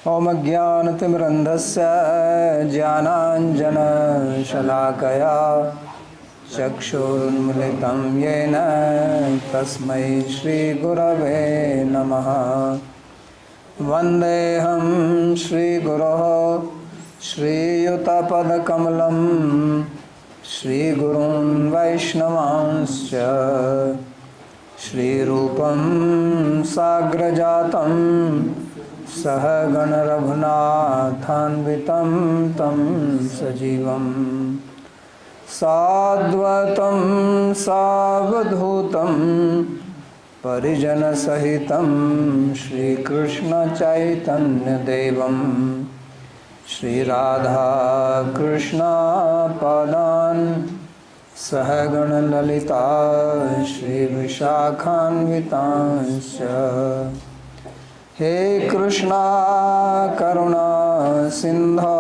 ओम ज्ञानतिमिरन्धस्य ज्ञानाञ्जनशलाकया चक्षुरुन्मिलितं येन तस्मै श्रीगुरवे नमः। वन्देऽहं श्रीगुरोः श्रीयुतपदकमलं श्रीगुरून् वैष्णवांश्च श्रीरूपं साग्रजातं सहगण रघुनाथान्वितं तं सजीवं साद्वैतं सावधूतं परिजनसहितं श्रीकृष्णचैतन्यदेवं श्रीराधाकृष्णपादान् सहगण ललिता श्रीविशाखान्वितांश्च। हे कृष्णा करुणा सिन्धो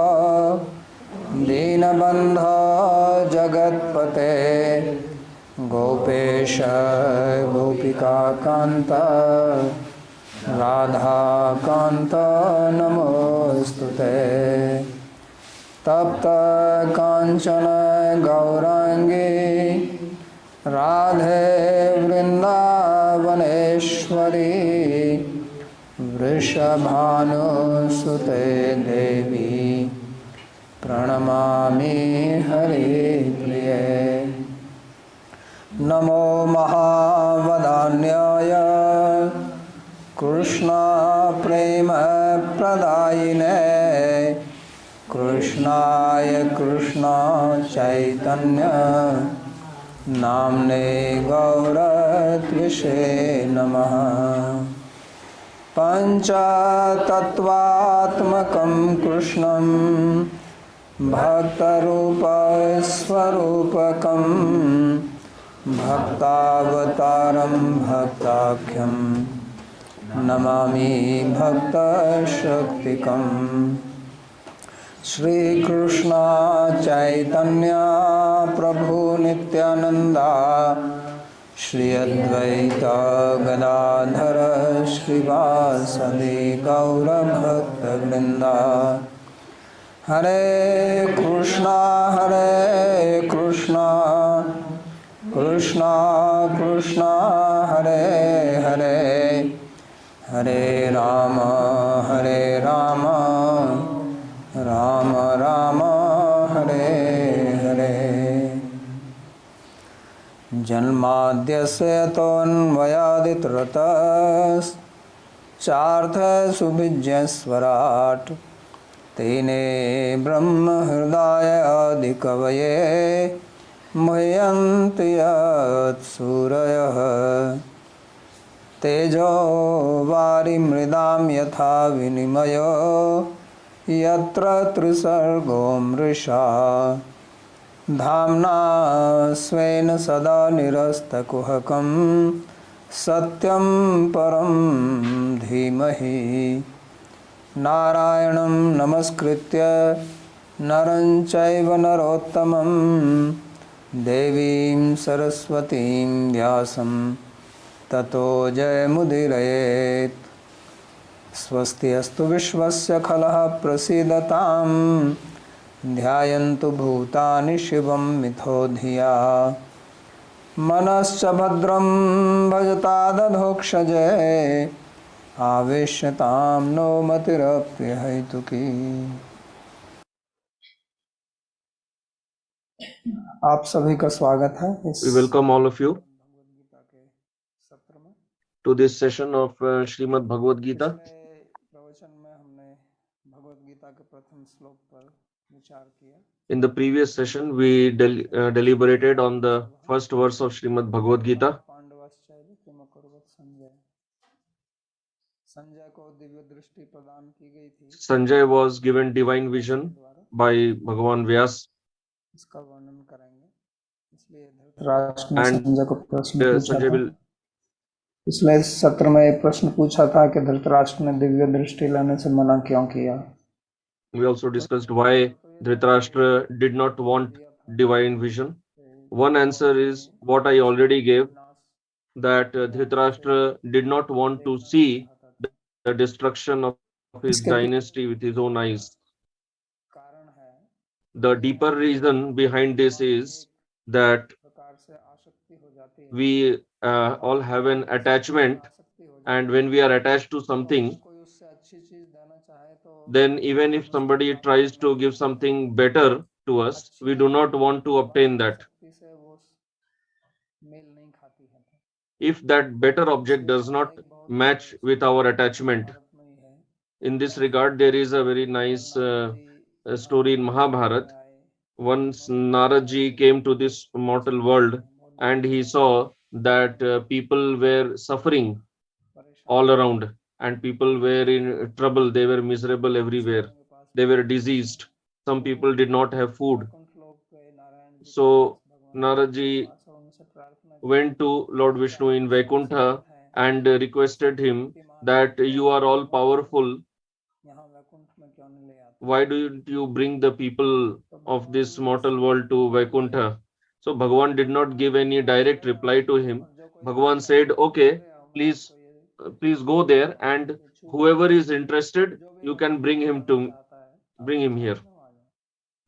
दीनबन्धो जगत्पते गोपेश गोपिकान्त राधाकान्त नमोऽस्तुते। तप्त कांचन गौरांगी राधे वृंदावनेश्वरी वृषभानुसुते देवी प्रणमामि हरिप्रिये। नमो महावदान्याय कृष्ण प्रेम प्रदायिने कृष्णाय कृष्ण चैतन्य नाम्ने गौरत्विषे नमः। पंचतत्वात्मकं कृष्णं भक्तरूपस्वरूपकं भक्तावतारं भक्ताख्यं नमामि भक्तशक्तिकम्। श्री कृष्ण चैतन्य प्रभु नित्यानंदा श्री अद्वैत गदाधर श्रीवासदि गौरभक्तवृंदा। हरे कृष्णा कृष्णा कृष्णा हरे हरे हरे राम राम राम हरे हरे। जन्माद्यस्य तोऽन्वयादितरतश्चार्थसुभिज्ञस्वराट् तेने ब्रह्महृदाय आदिकवये मुह्यन्ति यत्सूरयः। तेजो वारिमृदां यथा विनिमयो यत्र त्रिसर्गो मृषा धाम्ना स्वेन सदा निरस्तकुहकं सत्यं परं धीमहि। नारायणं नमस्कृत्य नरं चैव नरोत्तमं देवीं सरस्वतीं व्यासं ततो जयमुदीरयेत्। स्वस्ति अस्तु विश्वस्य खलः प्रसीदतां ध्यायन्तु भूतानि शिवं मिथो धिया। मनश्च भद्रं भजतादधोक्षजे आवेश्यतां नो मतिरप्यहैतुकी। आप सभी का स्वागत है इस We welcome all of you to this session of Srimad Bhagavad-Gita. प्रवचन में हमने भगवद गीता के प्रथम श्लोक पर विचार किया। In the previous session, we deliberated on the first verse of Srimad Bhagavad-Gita. पांडवाश्चैव किमकुर्वत Sanjay. Sanjay को दिव्य दृष्टि प्रदान की गई थी। Sanjay was given divine vision by Bhagavan Vyas. इसका वर्णन करेंगे। इसलिए धृतराष्ट्र ने And संजय को प्रश्न पूछा Sanjay था। will पिछले सत्र में एक प्रश्न पूछा था कि धृतराष्ट्र ने दिव्य दृष्टि लेने से मना क्यों किया। we also discussed why Dhritarashtra did not want divine vision. One answer is what I already gave, that Dhritarashtra did not want to see the destruction of of his इसके पीछे dynasty with his own eyes. कारण है The deeper reason behind this is that प्रकार से आसक्ति हो जाती है we all have an attachment, आसक्ति हो and when we are attached to something, कोई उससे अच्छी चीज देना चाहे तो then even if somebody tries to give something better to us, we do not want to obtain that. आसक्ति से वो मेल नहीं खाती है If that better object does not match with our attachment. Bharat में ही है In this regard, there is a very nice story in Mahabharata. Once Naradji came to this mortal world and he saw that people were suffering all around and people were in trouble. They were miserable everywhere. They were diseased. Some people did not have food. So Naradji went to Lord Vishnu in Vaikuntha and requested him that you are all powerful. Why do you bring the people of this mortal world to Vaikuntha? So Bhagavan did not give any direct reply to him. Bhagavan said, okay, please go there, and whoever is interested, you can bring him here.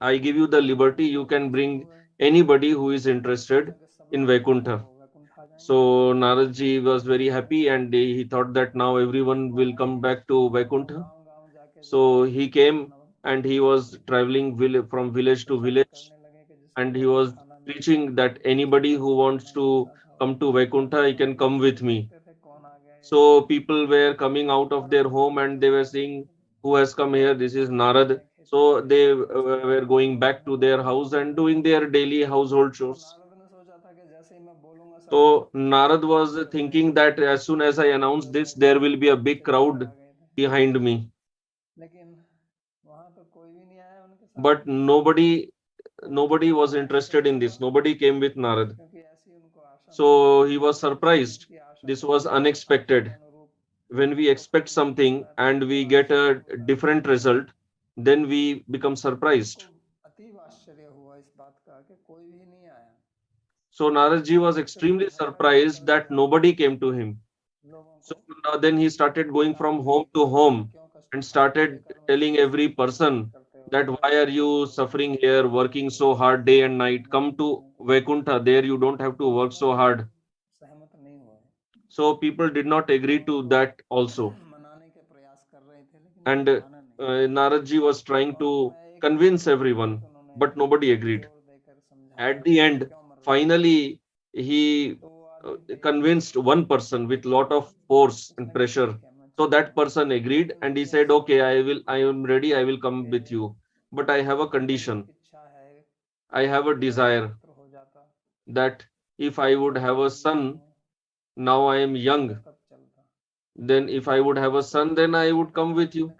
I give you the liberty, you can bring anybody who is interested in Vaikuntha. So Naradji was very happy and he thought that now everyone will come back to Vaikuntha. So he came and he was traveling from village to village, and he was preaching that anybody who wants to come to Vaikuntha, he can come with me. So people were coming out of their home and they were saying, who has come here? This is Narad. So they were going back to their house and doing their daily household chores. So Narad was thinking that as soon as I announce this, there will be a big crowd behind me. But nobody was interested in this. Nobody came with Narad. So he was surprised. This was unexpected. When we expect something and we get a different result, then we become surprised. So Naradji was extremely surprised that nobody came to him. So then he started going from home to home and started telling every person that why are you suffering here, working so hard day and night? Come to Vaikuntha, there you don't have to work so hard. So people did not agree to that also. And Naradji was trying to convince everyone, but nobody agreed. At the end, finally, he convinced one person with lot of force and pressure. So that person agreed and he said, okay, I am ready, I will come with you. But I have a condition. I have a desire that if I would have a son, now I am young. Then if I would have a son, then I would come with you.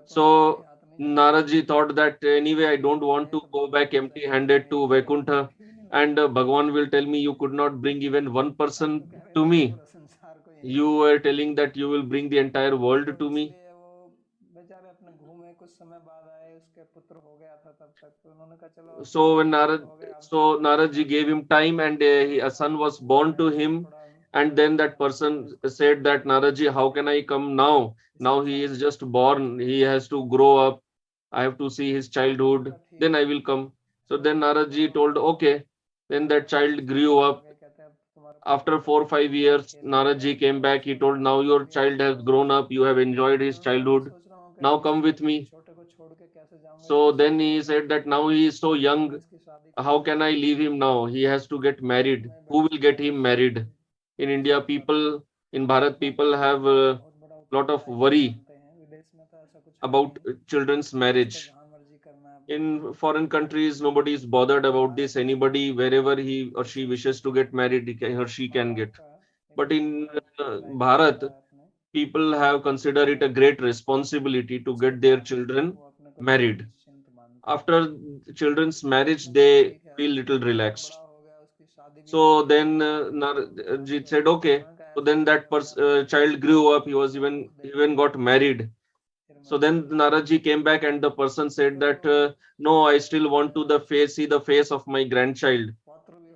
So Naradji thought that anyway, I don't want to go back empty handed to Vaikuntha. And Bhagavan will tell me you could not bring even one person to me. You were telling that you will bring the entire world to me. So Naradji gave him time and a son was born to him. And then that person said that Naradji, how can I come now? Now he is just born. He has to grow up. I have to see his childhood. Then I will come. So then Naradji told, okay. Then that child grew up. After 4 or 5 years, Naradji came back. He told, now your child has grown up. You have enjoyed his childhood. Now come with me. So then he said that now he is so young. How can I leave him now? He has to get married. Who will get him married? In India, in Bharat, people have a lot of worry about children's marriage. In foreign countries, nobody is bothered about this. Anybody, wherever he or she wishes to get married, he or she can get. But in Bharat, people have considered it a great responsibility to get their children married. After children's marriage, they feel little relaxed. So then Narji said, okay. So then that child grew up. He was even got married. So then Naraji came back and the person said that no, I still want to see the face of my grandchild.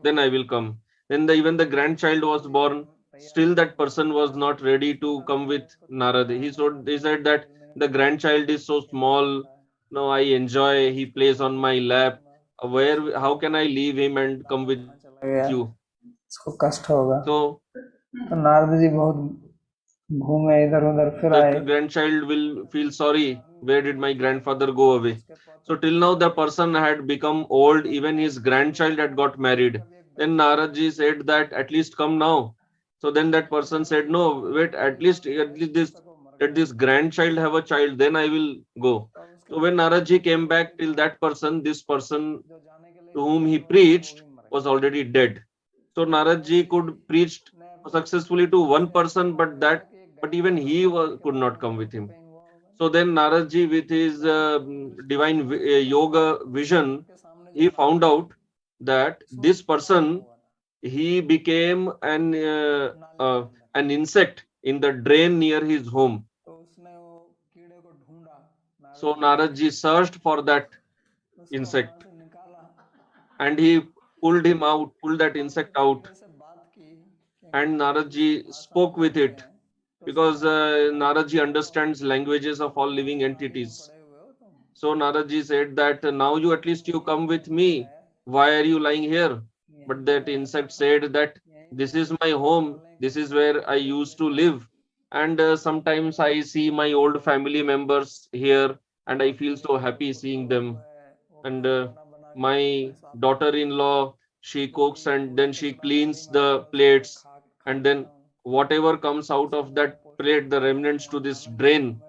Then I will come. Then even the grandchild was born. still that person was not ready to come with Narad. He said that the grandchild is so small. No, I enjoy. He plays on my lap. Where? How can I leave him and come with you? इसको कष्ट होगा। So तो नारद जी बहुत घूमे इधर उधर, फिर the आए। grandchild will feel sorry. Where did my grandfather go away? So till now the person had become old. Even his grandchild had got married. Then Narad ji said that at least come now. So then that person said, no, wait, at least this grandchild have a child, then I will go. So when Narad ji came back, till that person, this person to whom he preached was already dead. So Narad ji could preach successfully to one person, but even he could not come with him. So then Narad ji, with his divine yoga vision, he found out that this person, he became an insect in the drain near his home. So Narad ji searched for that insect and he pulled that insect out, and Narad ji spoke with it because Narad ji understands languages of all living entities. So Narad ji said that now you at least you come with me. Why are you lying here? But that insect said that this is my home. This is where I used to live. And sometimes I see my old family members here and I feel so happy seeing them. And my daughter-in-law, she cooks and then she cleans the plates, and then whatever comes out of that plate, the remnants to this drain,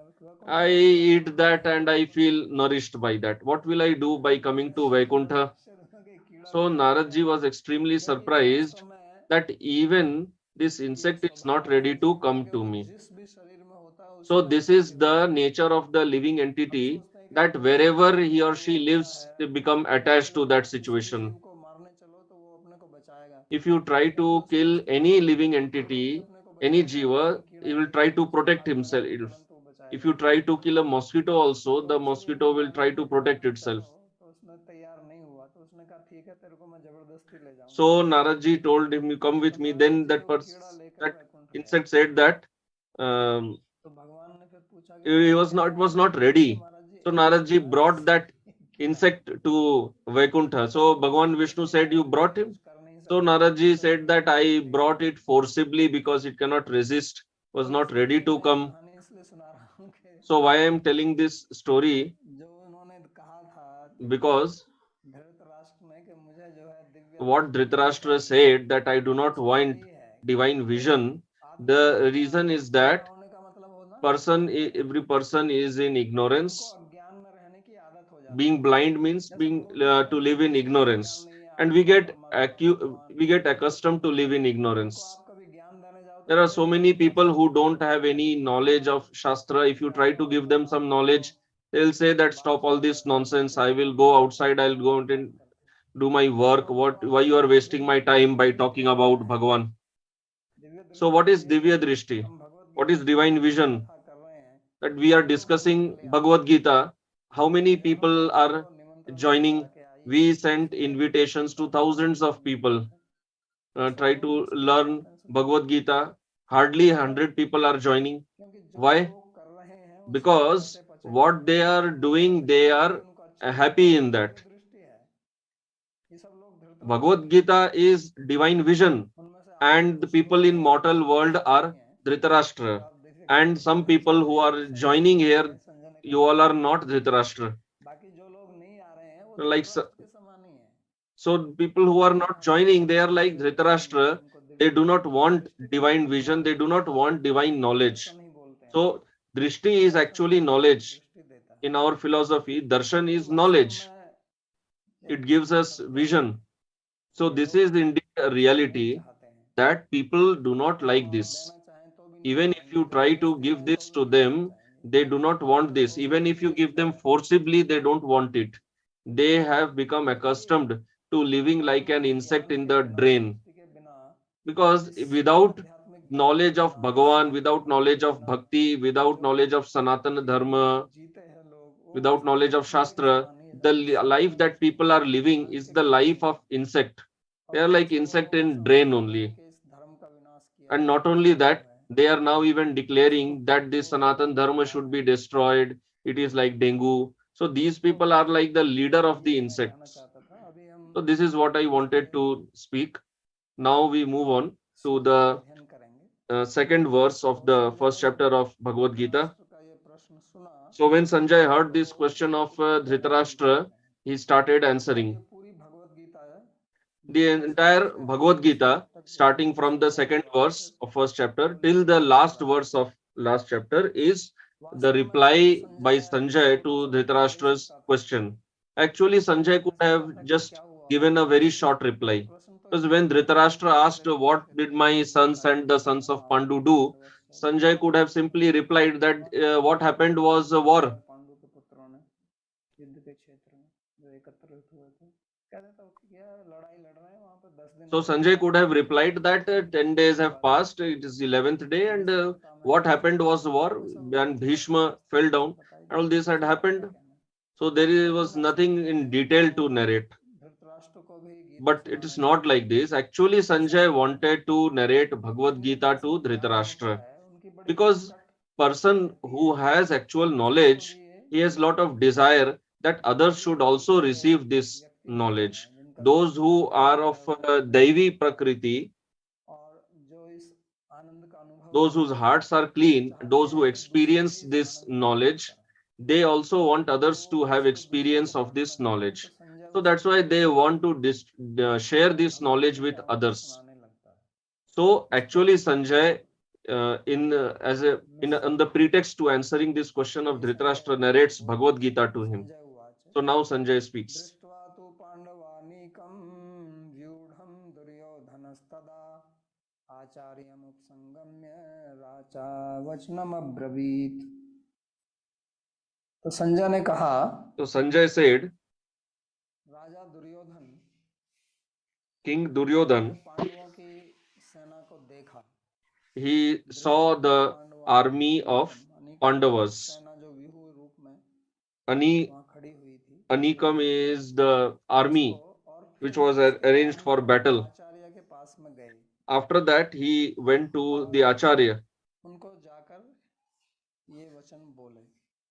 I eat that and I feel nourished by that. What will I do by coming to Vaikuntha? So Naradji was extremely surprised that even this insect is not ready to come to me. So this is the nature of the living entity, that wherever he or she lives, they become attached to that situation. If you try to kill any living entity, any jiva, he will try to protect himself. If you try to kill a mosquito also, the mosquito will try to protect itself. So Naradji told him, "You come with me." Then that insect said that um, he was not ready. So Naradji brought that insect to Vaikuntha. So Bhagavan Vishnu said, "You brought him." So Naradji said that I brought it forcibly because it cannot resist, was not ready to come. So why I am telling this story? Because what Dhritarashtra said, that I do not want divine vision. The reason is that every person is in ignorance. Being blind means being to live in ignorance, and we get accustomed to live in ignorance. There are so many people who don't have any knowledge of Shastra. If you try to give them some knowledge, they'll say that stop all this nonsense. I will go outside. I'll go out and do my work. Why you are wasting my time by talking about Bhagavan? So what is Divya Drishti? What is divine vision? That we are discussing Bhagavad-Gita. How many people are joining? We sent invitations to thousands of people. Try to learn Bhagavad-Gita. Hardly 100 people are joining. Why? Because what they are doing, they are happy in that. Bhagavad Gita is divine vision, and the people in mortal world are Dhritarashtra. And some people who are joining here, you all are not Dhritarashtra. Like so, people who are not joining, they are like Dhritarashtra. They do not want divine vision. They do not want divine knowledge. So, Drishti is actually knowledge. In our philosophy, darshan is knowledge. It gives us vision. So this is indeed a reality that people do not like this. Even if you try to give this to them, they do not want this. Even if you give them forcibly, they don't want it. They have become accustomed to living like an insect in the drain. Because without knowledge of Bhagavan, without knowledge of Bhakti, without knowledge of Sanatana Dharma, without knowledge of Shastra, the life that people are living is the life of insect. They are like insect in drain only. And not only that, they are now even declaring that this Sanatan Dharma should be destroyed. It is like dengue. So these people are like the leader of the insects. So this is what I wanted to speak. Now we move on to the second verse of the first chapter of Bhagavad Gita. So when Sanjay heard this question of Dhritarashtra, he started answering. The entire Bhagavad Gita, starting from the second verse of first chapter till the last verse of last chapter, is the reply by Sanjay to Dhritarashtra's question. Actually, Sanjay could have just given a very short reply. Because when Dhritarashtra asked, "What did my sons and the sons of Pandu do?" Sanjay could have simply replied that what happened was a war. So Sanjay could have replied that 10 days have passed, it is 11th day, and what happened was war, and Bhishma fell down. All this had happened. So was nothing in detail to narrate. But it is not like this. Actually, Sanjay wanted to narrate Bhagavad Gita to Dhritarashtra because person who has actual knowledge, he has lot of desire that others should also receive this knowledge. Those who are of Daivi Prakriti, those whose hearts are clean, those who experience this knowledge, they also want others to have experience of this knowledge. So that's why they want to share this knowledge with others. So actually, Sanjay, as a on the pretext to answering this question of Dhritarashtra, narrates Bhagavad Gita to him. So now Sanjay speaks. तो संजय ने कहा, So Sanjay said, King Duryodhan, he saw the army of Pandavas. Anikam is the army which was arranged for battle. After that, he went to the Acharya.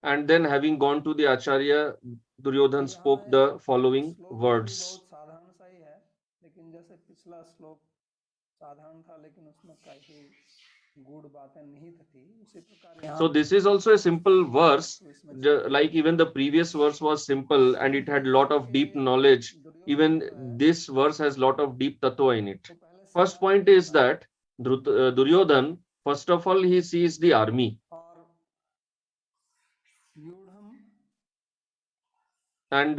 And then, having gone to the Acharya, Duryodhan spoke the following words. So this is also a simple verse, like even the previous verse was simple and it had lot of deep knowledge. Even this verse has lot of deep tattva in it. First point is that Duryodhan, first of all, he sees the army. And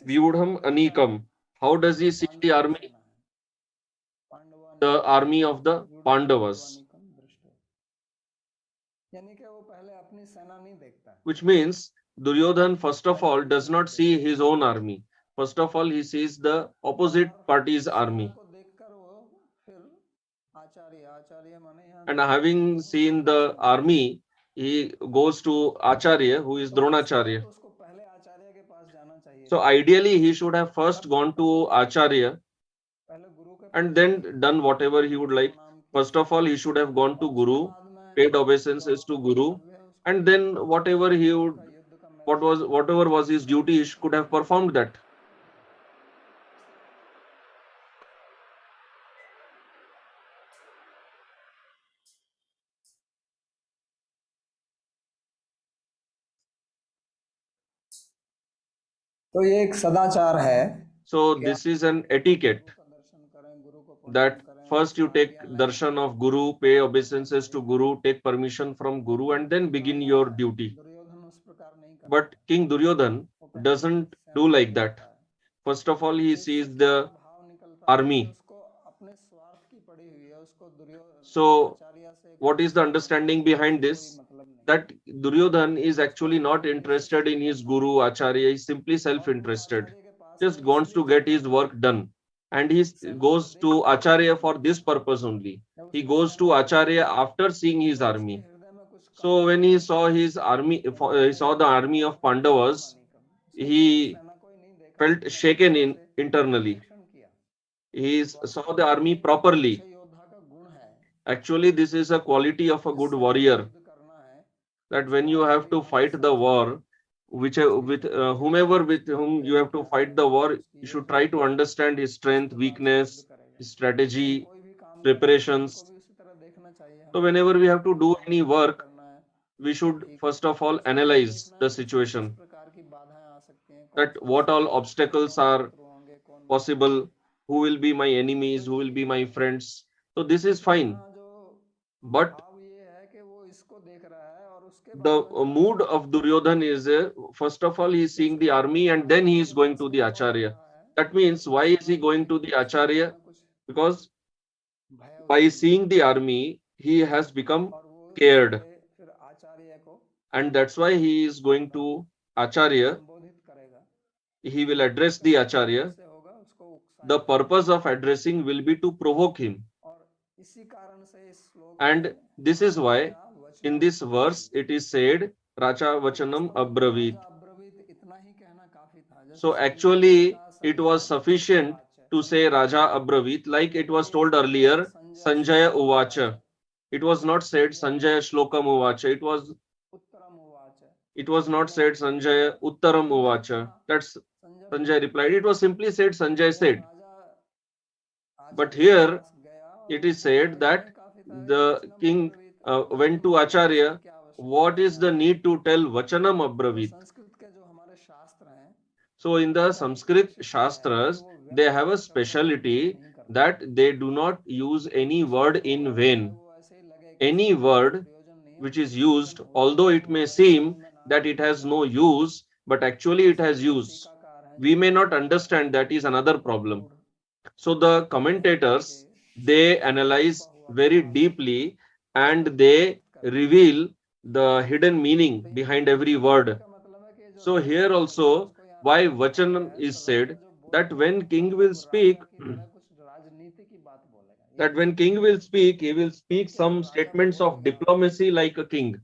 Vyudham Anikam, how does he see the army? The army of the Pandavas. Which means Duryodhan, first of all, does not see his own army. First of all, he sees the opposite party's army. And having seen the army, he goes to Acharya, who is Dronacharya. So ideally, he should have first gone to Acharya and then done whatever he would like. First of all, he should have gone to Guru, paid obeisances to Guru, and then whatever was his duty, he could have performed that. तो ये एक सदाचार है. So this is an etiquette that first you take darshan of Guru, pay obeisances to Guru, take permission from Guru, and then begin your duty. But King Duryodhan doesn't do like that. First of all, he sees the army. So what is the understanding behind this? That Duryodhan is actually not interested in his Guru, Acharya, he's simply self-interested. Just wants to get his work done. And he goes to Acharya for this purpose only. He goes to Acharya after seeing his army. So when he saw his army, he saw the army of Pandavas, he felt shaken internally. he saw the army properly. Actually, this is a quality of a good warrior, that when you have to fight the war, which with whomever with whom you have to fight the war, you should try to understand his strength, weakness, his strategy, preparations. So whenever we have to do any work, we should first of all analyze the situation, that what all obstacles are possible, who will be my enemies, who will be my friends. So this is fine. But the mood of Duryodhan is, first of all, he is seeing the army and then he is going to the Acharya. That means, why is he going to the Acharya? Because by seeing the army, he has become scared. And that's why he is going to Acharya. He will address the Acharya. The purpose of addressing will be to provoke him. And this is why in this verse it is said, Racha Vachanam Abravit. So actually it was sufficient to say Raja Abravit, like it was told earlier, Sanjaya Uvacha. It was not said Sanjaya Shlokam Uvacha. It was not said Sanjaya Uttaram Uvacha. That's Sanjay replied. It was simply said Sanjay said. But here it is said that the king went to Acharya. What is the need to tell Vachanam Abravit? So in the Sanskrit Shastras, they have a speciality that they do not use any word in vain. Any word which is used, although it may seem that it has no use, but actually it has use. We may not understand, that is another problem. So the commentators, they analyze very deeply and they reveal the hidden meaning behind every word. So here also, why Vachanam is said, that when king will speak, he will speak some statements of diplomacy like a king.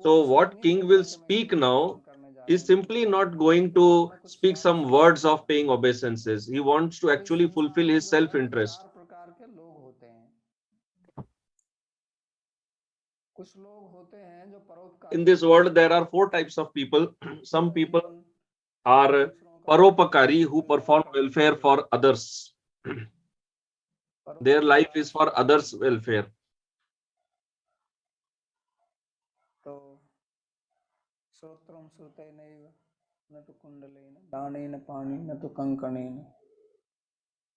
So what king will speak now is simply not going to speak some words of paying obeisances. He wants to actually fulfill his self-interest. In this world, there are four types of people. Some people are paropakari, who perform welfare for others. Their life is for others' welfare.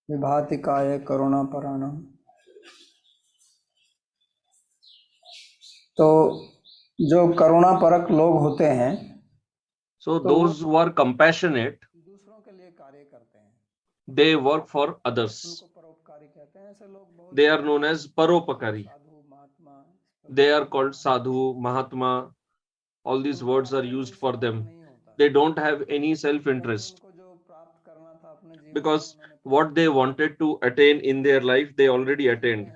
विभाति काय करुणा पराणम। तो जो करुणा परक लोग होते हैं, so those who are compassionate, they work for others. They are known as paropakari. They are called sadhu, mahatma. All these words are used for them. They don't have any self-interest, because what they wanted to attain in their life, they already attained.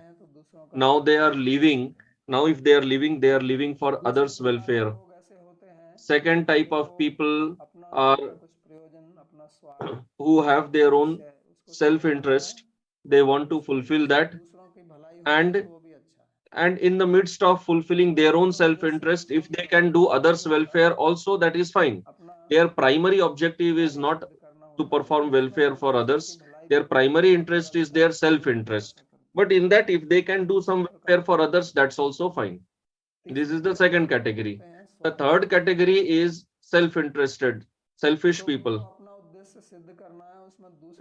Now they are living. Now if they are living for others' welfare. Second type of people are who have their own self-interest. They want to fulfill that, and in the midst of fulfilling their own self-interest, if they can do others' welfare also, that is fine. Their primary objective is not to perform welfare for others. Their primary interest is their self-interest. But in that, if they can do some welfare for others, that's also fine. This is the second category. The third category is self-interested, selfish people.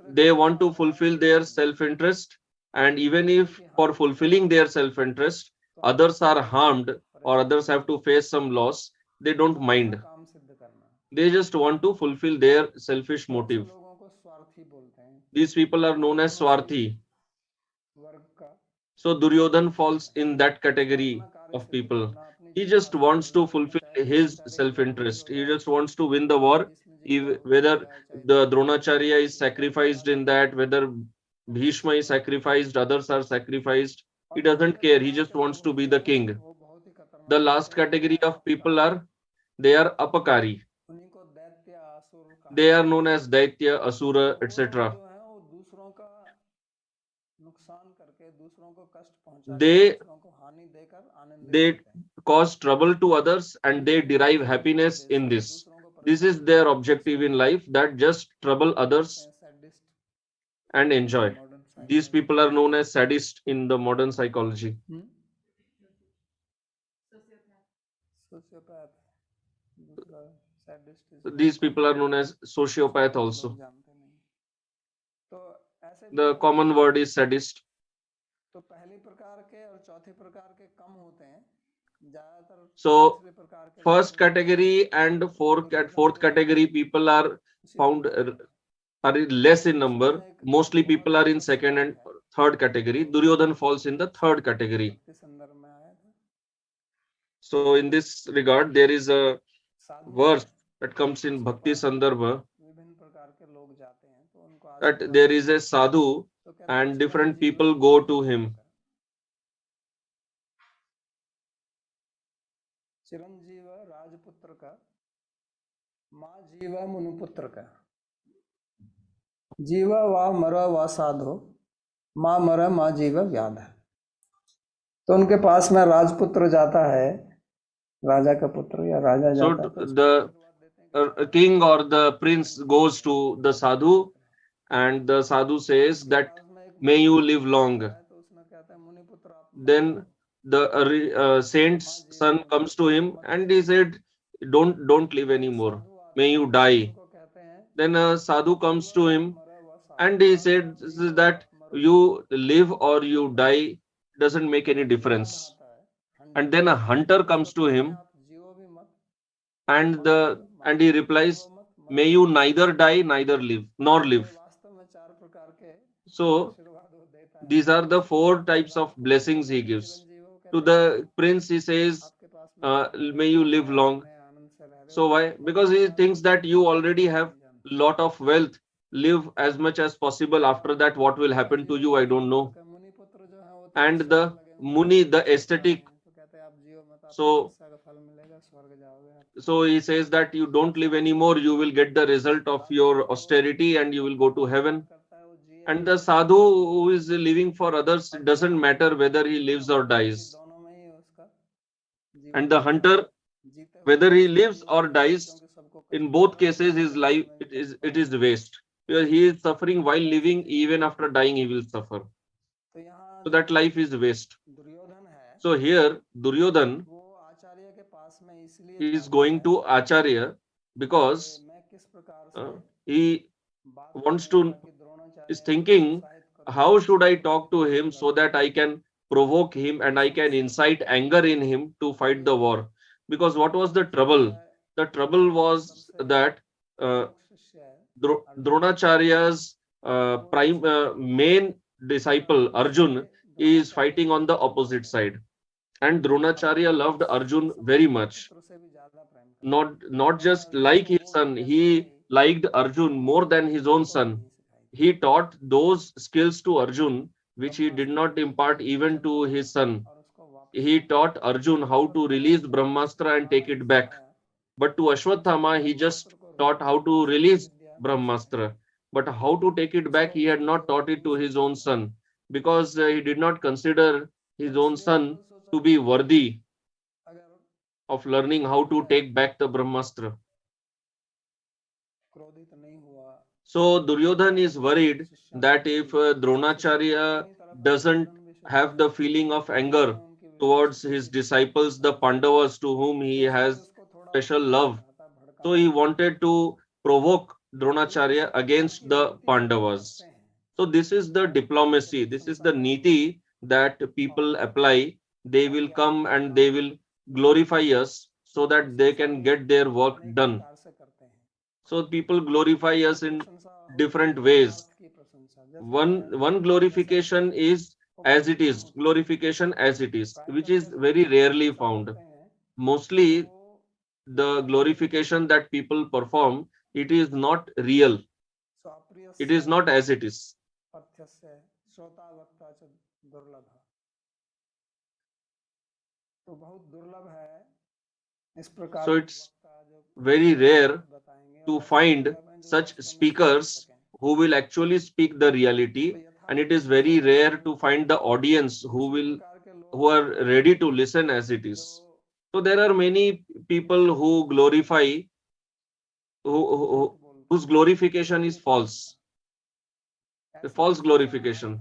They want to fulfill their self-interest, and even if for fulfilling their self-interest, others are harmed or others have to face some loss, they don't mind. They just want to fulfill their selfish motive. These people are known as Swarthi. So Duryodhan falls in that category of people. He just wants to fulfill his self-interest. He just wants to win the war. Whether the Dronacharya is sacrificed in that, whether Bhishma is sacrificed, others are sacrificed, he doesn't care. He just wants to be the king. The last category of people are, they are apakari. They are known as Daitya, Asura, etc. they cause trouble to others and they derive happiness in this. This is their objective in life, that just trouble others and enjoy. These people are known as sadists in the modern psychology. These people are known as sociopath also. The common word is sadist. So first category and fourth category people are found are less in number. Mostly people are in second and third category. Duryodhan falls in the third category. So in this regard, there is a verse that comes in Bhakti Sandarbha that there is a sadhu and different people go to him. चिरंजीव राजपुत्र का माँ जीवा मुनुपुत्र का जीवा वा मर वा साधो माँ मर माँ जीवा व्याध। तो उनके पास में राजपुत्र जाता है, राजा का पुत्र या राजा जाता है। So the king or the prince goes to the sadhu and the sadhu says that may you live long. Then the saint's son comes to him and he said, don't live anymore, may you die. Then a sadhu comes to him and he said that you live or you die doesn't make any difference. And then a hunter comes to him and he replies, may you neither die neither live nor live. So these are the four types of blessings he gives. To the prince he says, may you live long. So why? Because he thinks that you already have lot of wealth, live as much as possible. After that, what will happen to you, I don't know. And the Muni, the aesthetic, so he says that you don't live anymore, you will get the result of your austerity and you will go to heaven. And the sadhu who is living for others, it doesn't matter whether he lives or dies. And the hunter, whether he lives or dies, in both cases his life it is waste, because he is suffering while living. Even after dying he will suffer, so that life is waste. So here Duryodhan is going to Acharya because he wants to, is thinking, how should I talk to him so that I can provoke him and I can incite anger in him to fight the war. Because what was the trouble? The trouble was that Dronacharya's main disciple Arjun is fighting on the opposite side, and Dronacharya loved Arjun very much. Not just like his son, he liked Arjun more than his own son. He taught those skills to Arjun which he did not impart even to his son. He taught Arjun how to release Brahmastra and take it back. But to Ashwathama, he just taught how to release Brahmastra. But how to take it back, he had not taught it to his own son, because he did not consider his own son to be worthy of learning how to take back the Brahmastra. So Duryodhan is worried that if Dronacharya doesn't have the feeling of anger towards his disciples, the Pandavas, to whom he has special love, so he wanted to provoke Dronacharya against the Pandavas. So this is the diplomacy, this is the niti that people apply. They will come and they will glorify us so that they can get their work done. So people glorify us in different ways. One glorification is as it is, glorification as it is, which is very rarely found. Mostly the glorification that people perform, it is not real. It is not as it is. So it's very rare to find such speakers who will actually speak the reality and it is very rare to find the audience who are ready to listen as it is. So there are many people who glorify, whose glorification is false, the false glorification.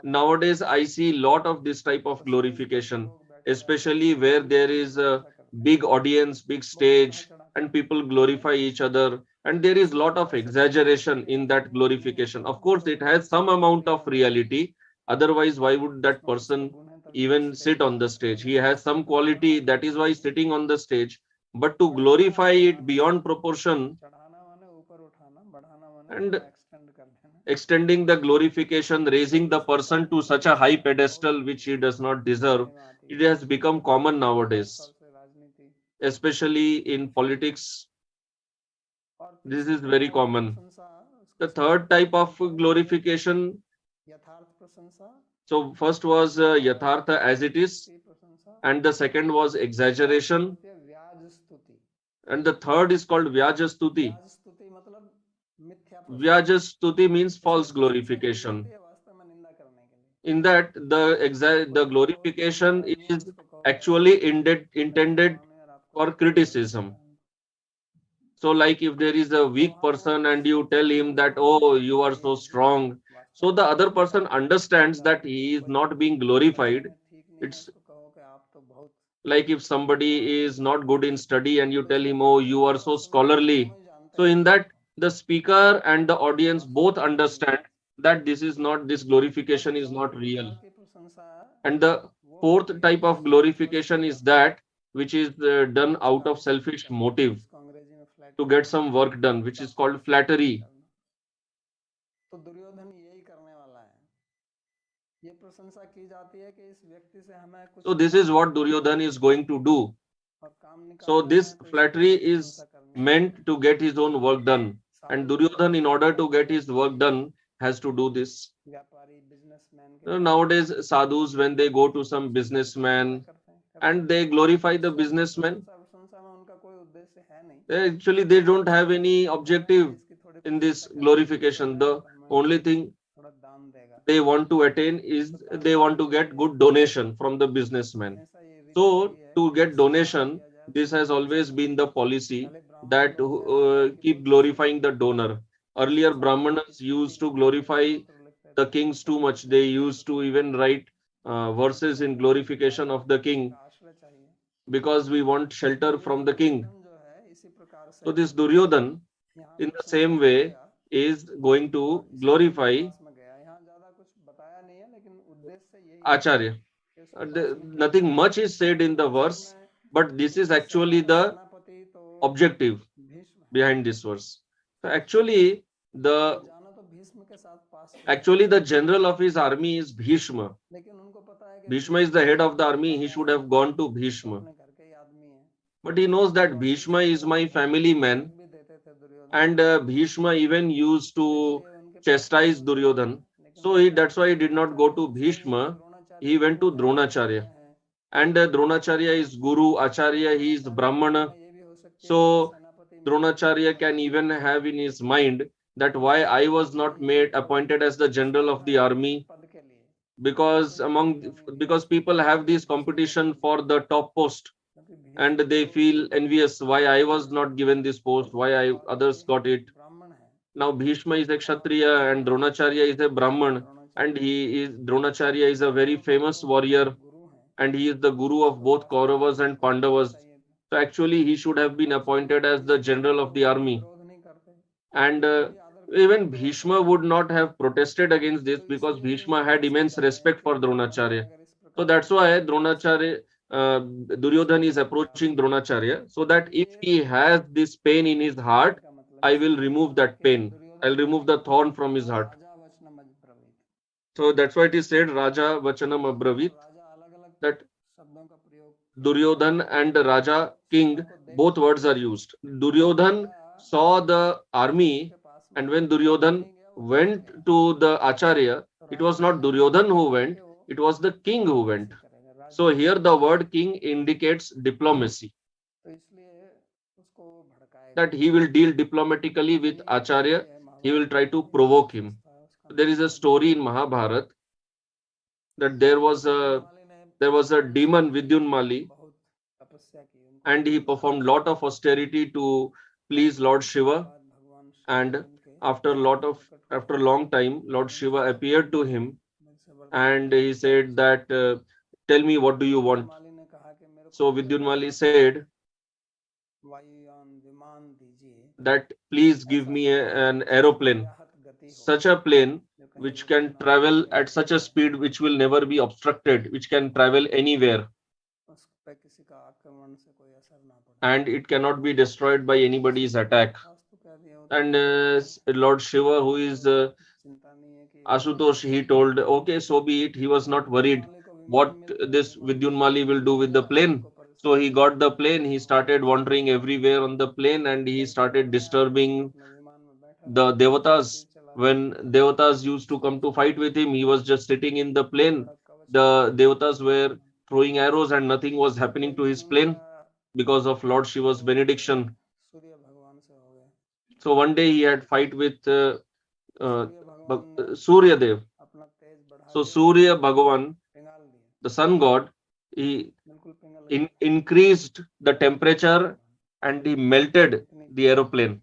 Nowadays, I see lot of this type of glorification, especially where there is a big audience, big stage, and people glorify each other. And there is lot of exaggeration in that glorification. Of course, it has some amount of reality. Otherwise, why would that person even sit on the stage? He has some quality, that is why he's sitting on the stage. But to glorify it beyond proportion and extending the glorification, raising the person to such a high pedestal which he does not deserve, it has become common nowadays, especially in politics. This is very common. The third type of glorification, so first was yathartha as it is, and the second was exaggeration, and the third is called vyajastuti. Vyajastuti means false glorification. In that, the glorification is actually intended for criticism. So like if there is a weak person and you tell him that, oh, you are so strong, so the other person understands that he is not being glorified. It's like if somebody is not good in study and you tell him, oh, you are so scholarly. So in that, the speaker and the audience both understand that this glorification is not real. And the fourth type of glorification is that which is done out of selfish motive to get some work done, which is called flattery. So this is what Duryodhan is going to do. So this flattery is meant to get his own work done. And Duryodhan, in order to get his work done, has to do this. Nowadays, sadhus, when they go to some businessman and they glorify the businessman, actually they don't have any objective in this glorification. The only thing they want to attain is they want to get good donation from the businessman. So to get donation, this has always been the policy that keep glorifying the donor. Earlier, Brahmanas used to glorify the kings too much. They used to even write verses in glorification of the king because we want shelter from the king. So this Duryodhan, in the same way, is going to glorify Acharya. Nothing much is said in the verse, but this is actually the objective behind this verse. So the general of his army is Bhishma. Bhishma is the head of the army. He should have gone to Bhishma. But he knows that Bhishma is my family man, and Bhishma even used to chastise Duryodhan. So that's why he did not go to Bhishma. He went to Dronacharya. And Dronacharya is Guru, Acharya, he is Brahmana. So Dronacharya can even have in his mind that why I was not made appointed as the general of the army, because people have this competition for the top post and they feel envious why I was not given this post, why others got it. Now Bhishma is a Kshatriya and Dronacharya is a Brahman, and Dronacharya is a very famous warrior, and he is the guru of both Kauravas and Pandavas. So actually he should have been appointed as the general of the army. And even Bhishma would not have protested against this because Bhishma had immense respect for Dronacharya. So that's why Duryodhan is approaching Dronacharya so that if he has this pain in his heart, I will remove that pain. I'll remove the thorn from his heart. So that's why it is said Raja Vachanam Abravit, that Duryodhan and Raja, king, both words are used. Duryodhan saw the army, and when Duryodhan went to the Acharya, it was not Duryodhan who went, it was the king who went. So here the word king indicates diplomacy, that he will deal diplomatically with Acharya, he will try to provoke him. there is a story in Mahabharata that there was a demon Vidyunmali, and he performed lot of austerity to please Lord Shiva. And after a long time, Lord Shiva appeared to him, and he said that, tell me, what do you want? So Vidyunmali said that, please give me an aeroplane, such a plane which can travel at such a speed which will never be obstructed, which can travel anywhere, and it cannot be destroyed by anybody's attack. And Lord Shiva, who is Ashutosh, he told, okay, so be it. He was not worried what this Vidyunmali will do with the plane. So he got the plane, he started wandering everywhere on the plane, and he started disturbing the Devatas. When Devatas used to come to fight with him, he was just sitting in the plane. The Devatas were throwing arrows and nothing was happening to his plane because of Lord Shiva's benediction. So one day he had fight with uh, Surya Dev. So Surya Bhagavan, the sun god, he increased the temperature and he melted the aeroplane.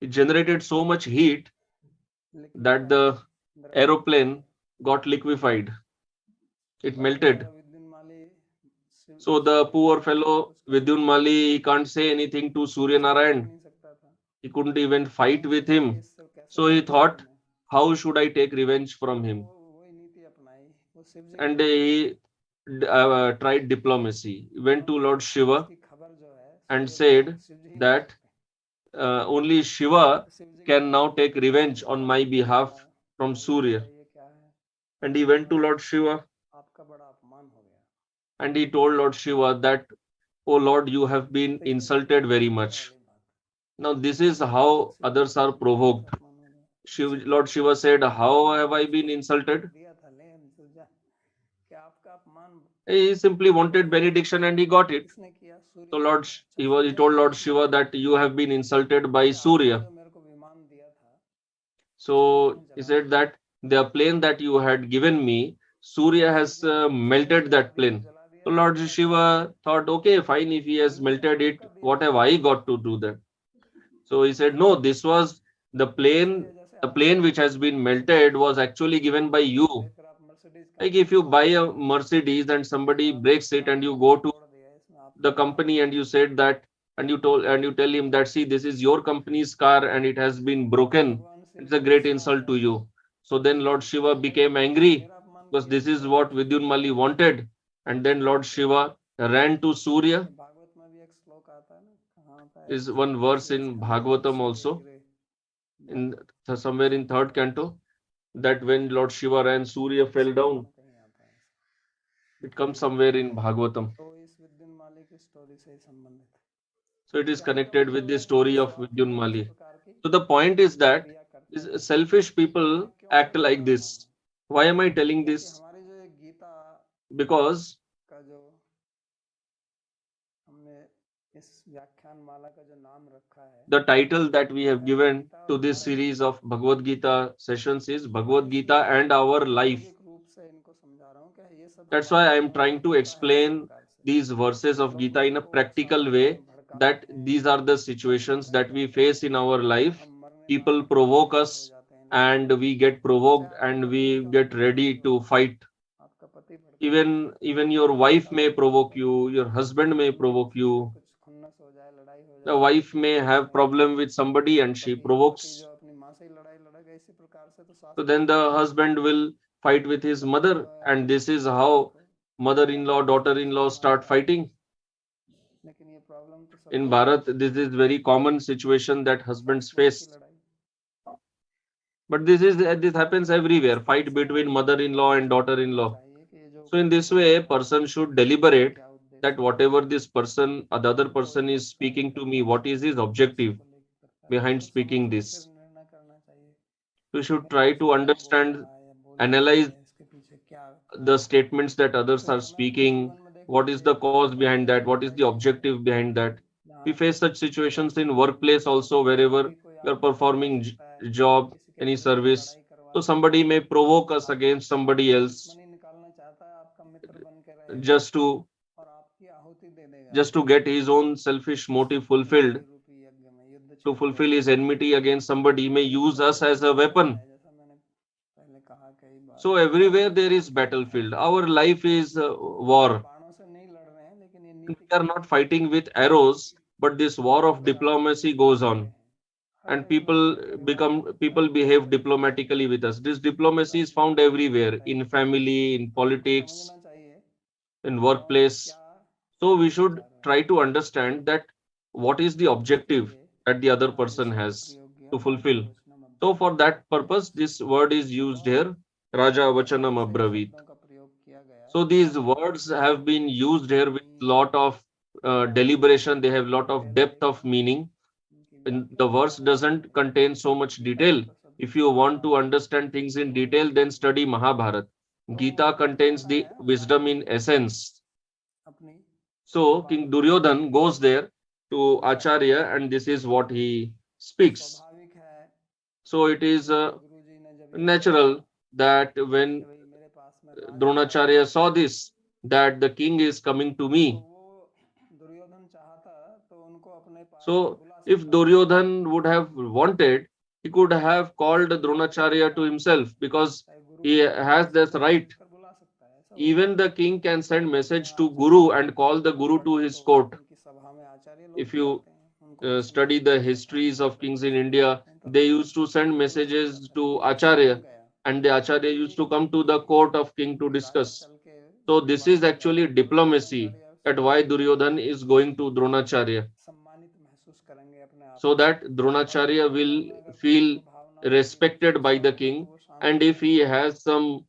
It generated so much heat that the aeroplane got liquefied. It melted. So the poor fellow Vidyunmali, he can't say anything to Surya Narayan. He couldn't even fight with him. So he thought, how should I take revenge from him? And he tried diplomacy. He went to Lord Shiva and said that only Shiva can now take revenge on my behalf from Surya. And he went to Lord Shiva and he told Lord Shiva that, oh Lord, you have been insulted very much. Now, this is how others are provoked. Lord Shiva said, how have I been insulted? He simply wanted benediction and he got it. So he told Lord Shiva that you have been insulted by Surya. So he said that the plane that you had given me, Surya has melted that plane. So Lord Shiva thought, okay, fine, if he has melted it, what have I got to do that? So he said, no, this was the plane which has been melted was actually given by you. Like if you buy a Mercedes and somebody breaks it and you go to the company and you said that, and you tell him that, see, this is your company's car and it has been broken, it's a great insult to you. So then Lord Shiva became angry because this is what Vidyunmali wanted. And then Lord Shiva ran to Surya. Is one verse in Bhagavatam also, in somewhere in third canto, that when Lord Shiva ran, Surya fell down. It comes somewhere in Bhagavatam. So it is connected with the story of Vidyunmali. So the point is that selfish people act like this. Why am I telling this? Because the title that we have given to this series of Bhagavad-Gita sessions is Bhagavad-Gita and Our Life. That's why I am trying to explain these verses of Gita in a practical way, that these are the situations that we face in our life. People provoke us and we get provoked and we get ready to fight. Even your wife may provoke you, your husband may provoke you. The wife may have problem with somebody and she provokes. So then the husband will fight with his mother, and this is how mother-in-law, daughter-in-law start fighting. In Bharat, this is very common situation that husbands face. But this happens everywhere, fight between mother-in-law and daughter-in-law. So in this way, a person should deliberate that whatever the other person is speaking to me, what is his objective behind speaking this? We should try to understand, analyze the statements that others are speaking. What is the cause behind that? What is the objective behind that? We face such situations in workplace also, wherever you are performing job, any service. So somebody may provoke us against somebody else just to get his own selfish motive fulfilled, to fulfill his enmity against somebody, may use us as a weapon. So everywhere there is battlefield. Our life is war. We are not fighting with arrows, but this war of diplomacy goes on, and people behave diplomatically with us. This diplomacy is found everywhere, in family, in politics, in workplace. So we should try to understand that what is the objective that the other person has to fulfill. So for that purpose, this word is used here, Raja Vachanam Abravit. So these words have been used here with lot of deliberation. They have lot of depth of meaning. And the verse doesn't contain so much detail. If you want to understand things in detail, then study Mahabharata. Gita contains the wisdom in essence. So King Duryodhan goes there to Acharya, and this is what he speaks. So it is natural that when Dronacharya saw this, that the king is coming to me. So if Duryodhan would have wanted, he could have called Dronacharya to himself, because he has this right. Even the king can send message to Guru and call the Guru to his court. If you study the histories of kings in India, they used to send messages to Acharya, and the Acharya used to come to the court of king to discuss. So this is actually diplomacy, that why Duryodhan is going to Dronacharya, so that Dronacharya will feel respected by the king, and if he has some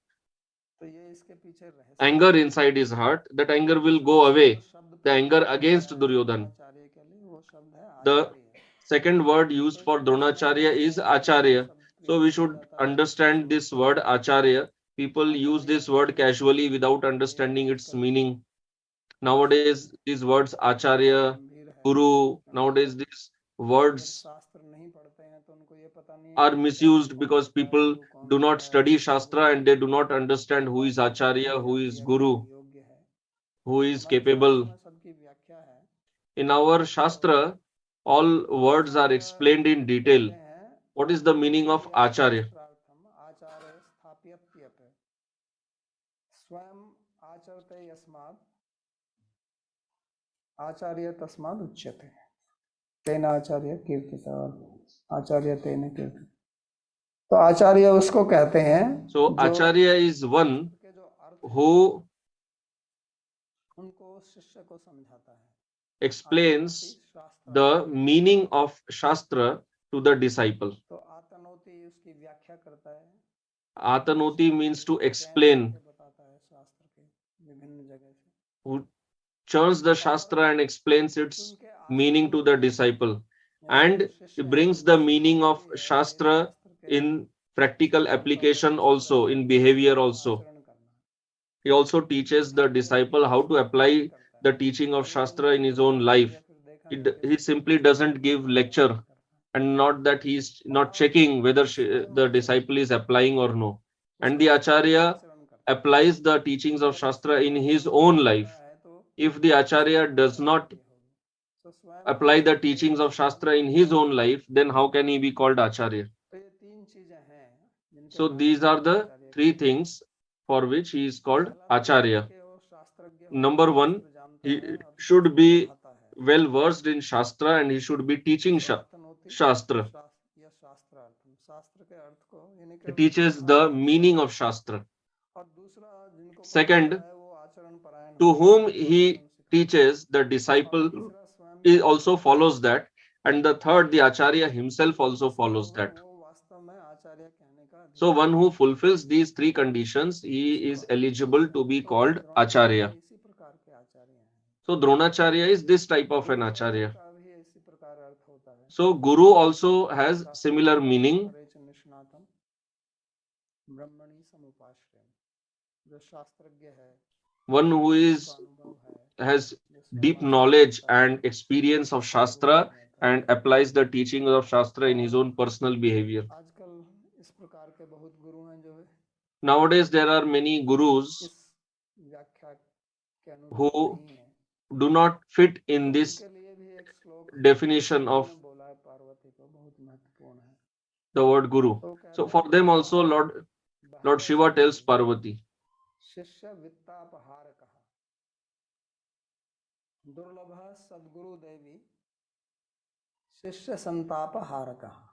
anger inside his heart, that anger will go away, the anger against Duryodhan. The second word used for Dronacharya is Acharya. So we should understand this word Acharya. People use this word casually without understanding its meaning. Nowadays, these words Acharya, Guru, nowadays these words are misused because people do not study Shastra and they do not understand who is Acharya, who is Guru, who is capable. In our Shastra, all words are explained in detail. What is the meaning of Acharya? आचार्य तस्माद उच्यते तेन आचार्य कीर्तित और आचार्य तेन कीर्तित. तो आचार्य उसको कहते हैं. So Acharya is one who उनको शिष्य को समझाता है, explains the meaning of Shastra to the disciple. तो आतनोति उसकी व्याख्या करता है. Atanoti means to explain, बताता है शास्त्र के विभिन्न जगह से. who churns the Shastra and explains its meaning to the disciple, and he brings the meaning of Shastra in practical application also, in behavior also. He also teaches the disciple how to apply the teaching of Shastra in his own life. He simply doesn't give lecture, and not that he is not checking whether the disciple is applying or no. And the Acharya applies the teachings of Shastra in his own life. If the Acharya does not apply the teachings of Shastra in his own life, then how can he be called Acharya? So these are the three things for which he is called Acharya. Number one, he should be well versed in Shastra and he should be teaching Shastra. He teaches the meaning of Shastra. Second, to whom he teaches, the disciple also follows that. And the third, the Acharya himself also follows that. So one who fulfills these three conditions, he is eligible to be called Acharya. So Dronacharya is this type of an Acharya. So Guru also has similar meaning. One who has deep knowledge and experience of Shastra and applies the teachings of Shastra in his own personal behavior. आजकल इस प्रकार के बहुत गुरु हैं जो Nowadays, there are many gurus इस व्याख्या के अनुरूप who नहीं है, do not fit in तो this उनके लिए भी एक श्लोक definition of उन्होंने बोला है पार्वती को, बहुत महत्वपूर्ण है। the word guru. तो So कहते for हैं them also, Lord Shiva tells Parvati. शिष्य वित्तापहार कहा, दुर्लभ सद्गुरु देवी शिष्य संतापहार कहा।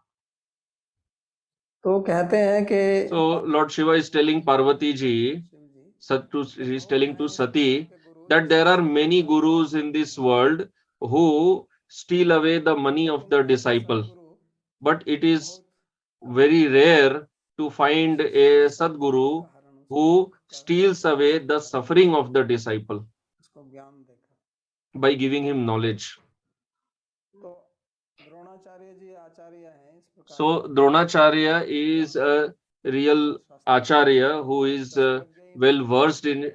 तो कहते हैं कि So Lord Shiva is telling Parvati ji, he is telling to Sati that there are many gurus in this world who steal away the money of the disciple, but it is very rare to find a Sadguru who steals away the suffering of the disciple by giving him knowledge. So Dronacharya is a real Acharya who is well versed in.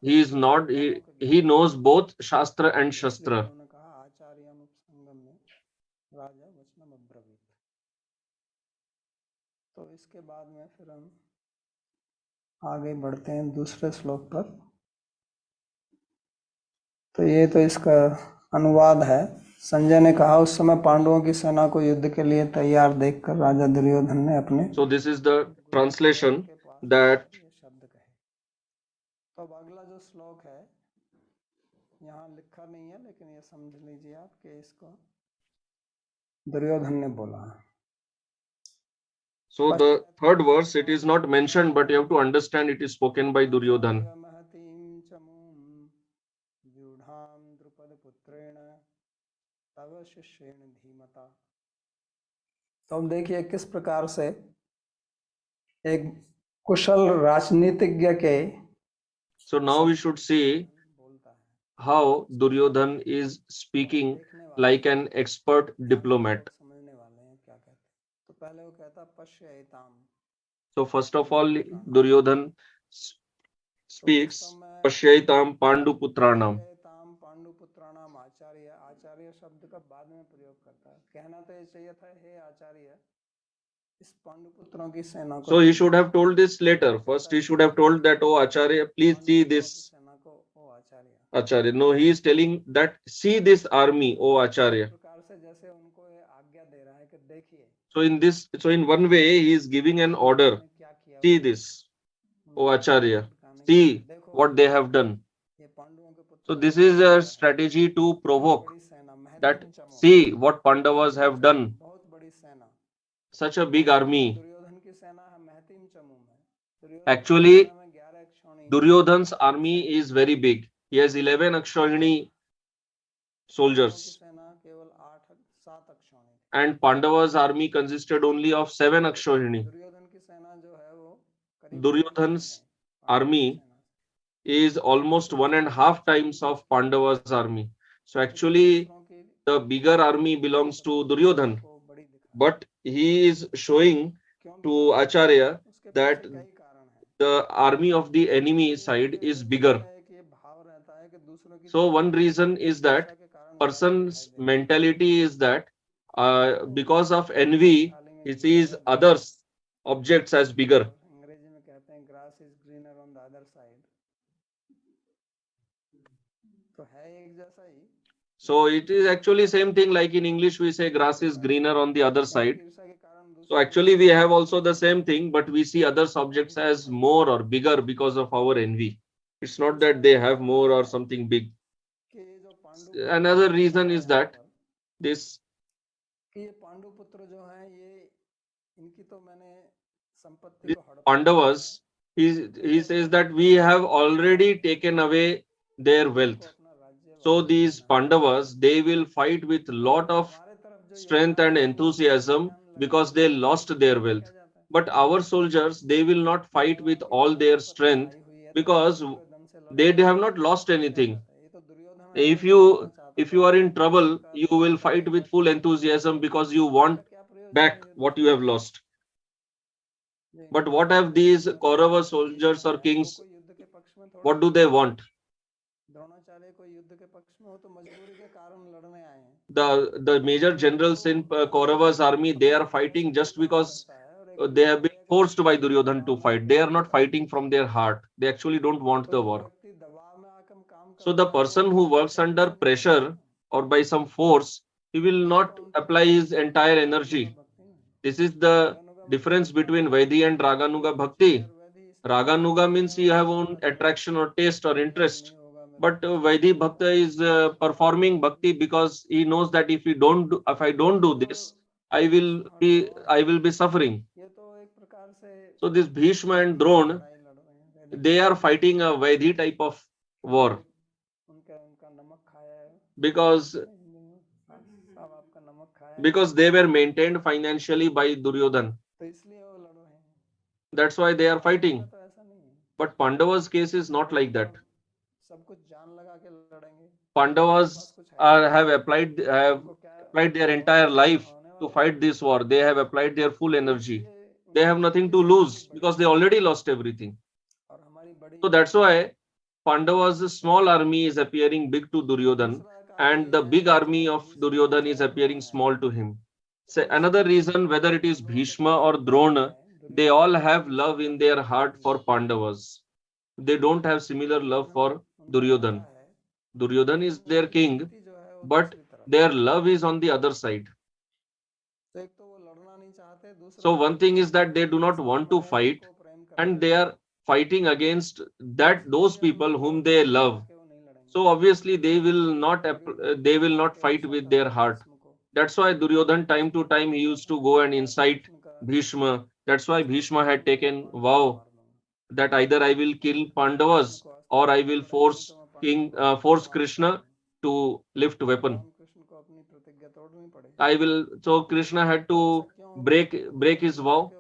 He is not. He knows both Shastra and Shastra. तो इसके बाद में फिर हम आगे बढ़ते हैं दूसरे श्लोक पर। तो ये तो इसका अनुवाद है। संजय ने कहा, उस समय पांडवों की सेना को युद्ध के लिए तैयार देखकर राजा दुर्योधन ने अपने So this is the translation that ये शब्द कहे। तो अब अगला जो श्लोक है यहाँ लिखा नहीं है, लेकिन ये समझ लीजिए आप कि इसको दुर्योधन ने बोला। So the third verse, it is not mentioned, but you have to understand it is spoken by Duryodhan. तो अब देखिए किस प्रकार से एक कुशल राजनीतिज्ञ के So now we should see how Duryodhan is speaking like an expert diplomat. तो पहले वो कहता पश्येताम। So first of all, Duryodhan speaks Pashyaitam Panduputranam. पांडुपुत्राणाम आचार्य, आचार्य शब्द का बाद में प्रयोग करता है। कहना तो ये चाहिए था, हे आचार्य, इस पांडुपुत्रों की सेना को। So he should have told this later. First he should have told that, oh Acharya, please see this. सेना को ओ आचार्य। Acharya. No, he is telling that see this army, oh Acharya. प्रकार से जैसे उनको ये आज्ञा दे रहा है कि देखिए। So in one way he is giving an order. See this, oh Acharya. See what they have done. So this is a strategy to provoke that see what Pandavas have done. Such a big army. Actually, Duryodhan's army is very big. He has 11 Akshauhini soldiers. And Pandava's army consisted only of 7 Akshauhini. Duryodhan's army is almost 1.5 times of Pandava's army. So actually, the bigger army belongs to Duryodhan. But he is showing to Acharya that the army of the enemy side is bigger. So one reason is that person's mentality is that because of envy, he sees others objects as bigger. So it is actually same thing like in English we say grass is greener on the other side. So actually we have also the same thing, but we see other objects as more or bigger because of our envy. It's not that they have more or something big. Another reason is that this Pandavas, he says that we have already taken away their wealth. So these Pandavas, they will fight with lot of strength and enthusiasm because they lost their wealth. But our soldiers, they will not fight with all their strength because they have not lost anything. If you are in trouble, you will fight with full enthusiasm because you want back what you have lost. But what have these Kaurava soldiers or kings, what do they want? The major generals in Kaurava's army, they are fighting just because they have been forced by Duryodhan to fight. They are not fighting from their heart. They actually don't want the war. So the person who works under pressure or by some force, he will not apply his entire energy. This is the difference between Vaidhi and Raganuga Bhakti. Raganuga means you have own attraction or taste or interest. But Vaidhi Bhakta is performing bhakti because he knows that if I don't do this, I will be suffering. So this Bhishma and Drona, they are fighting a Vaidhi type of war because they were maintained financially by Duryodhan. That's why they are fighting. But Pandava's case is not like that. Pandavas have applied their entire life to fight this war. They have applied their full energy. They have nothing to lose because they already lost everything. So that's why Pandava's small army is appearing big to Duryodhan, and the big army of Duryodhan is appearing small to him. So another reason, whether it is Bhishma or Drona, they all have love in their heart for Pandavas. They don't have similar love for Duryodhan. Duryodhan is their king, but their love is on the other side. So one thing is that they do not want to fight, and they are fighting against those people whom they love. So obviously they will not fight with their heart. That's why Duryodhan time to time he used to go and incite Bhishma. That's why Bhishma had taken vow that either I will kill Pandavas or I will force Krishna to lift weapon. So Krishna had to break his vow.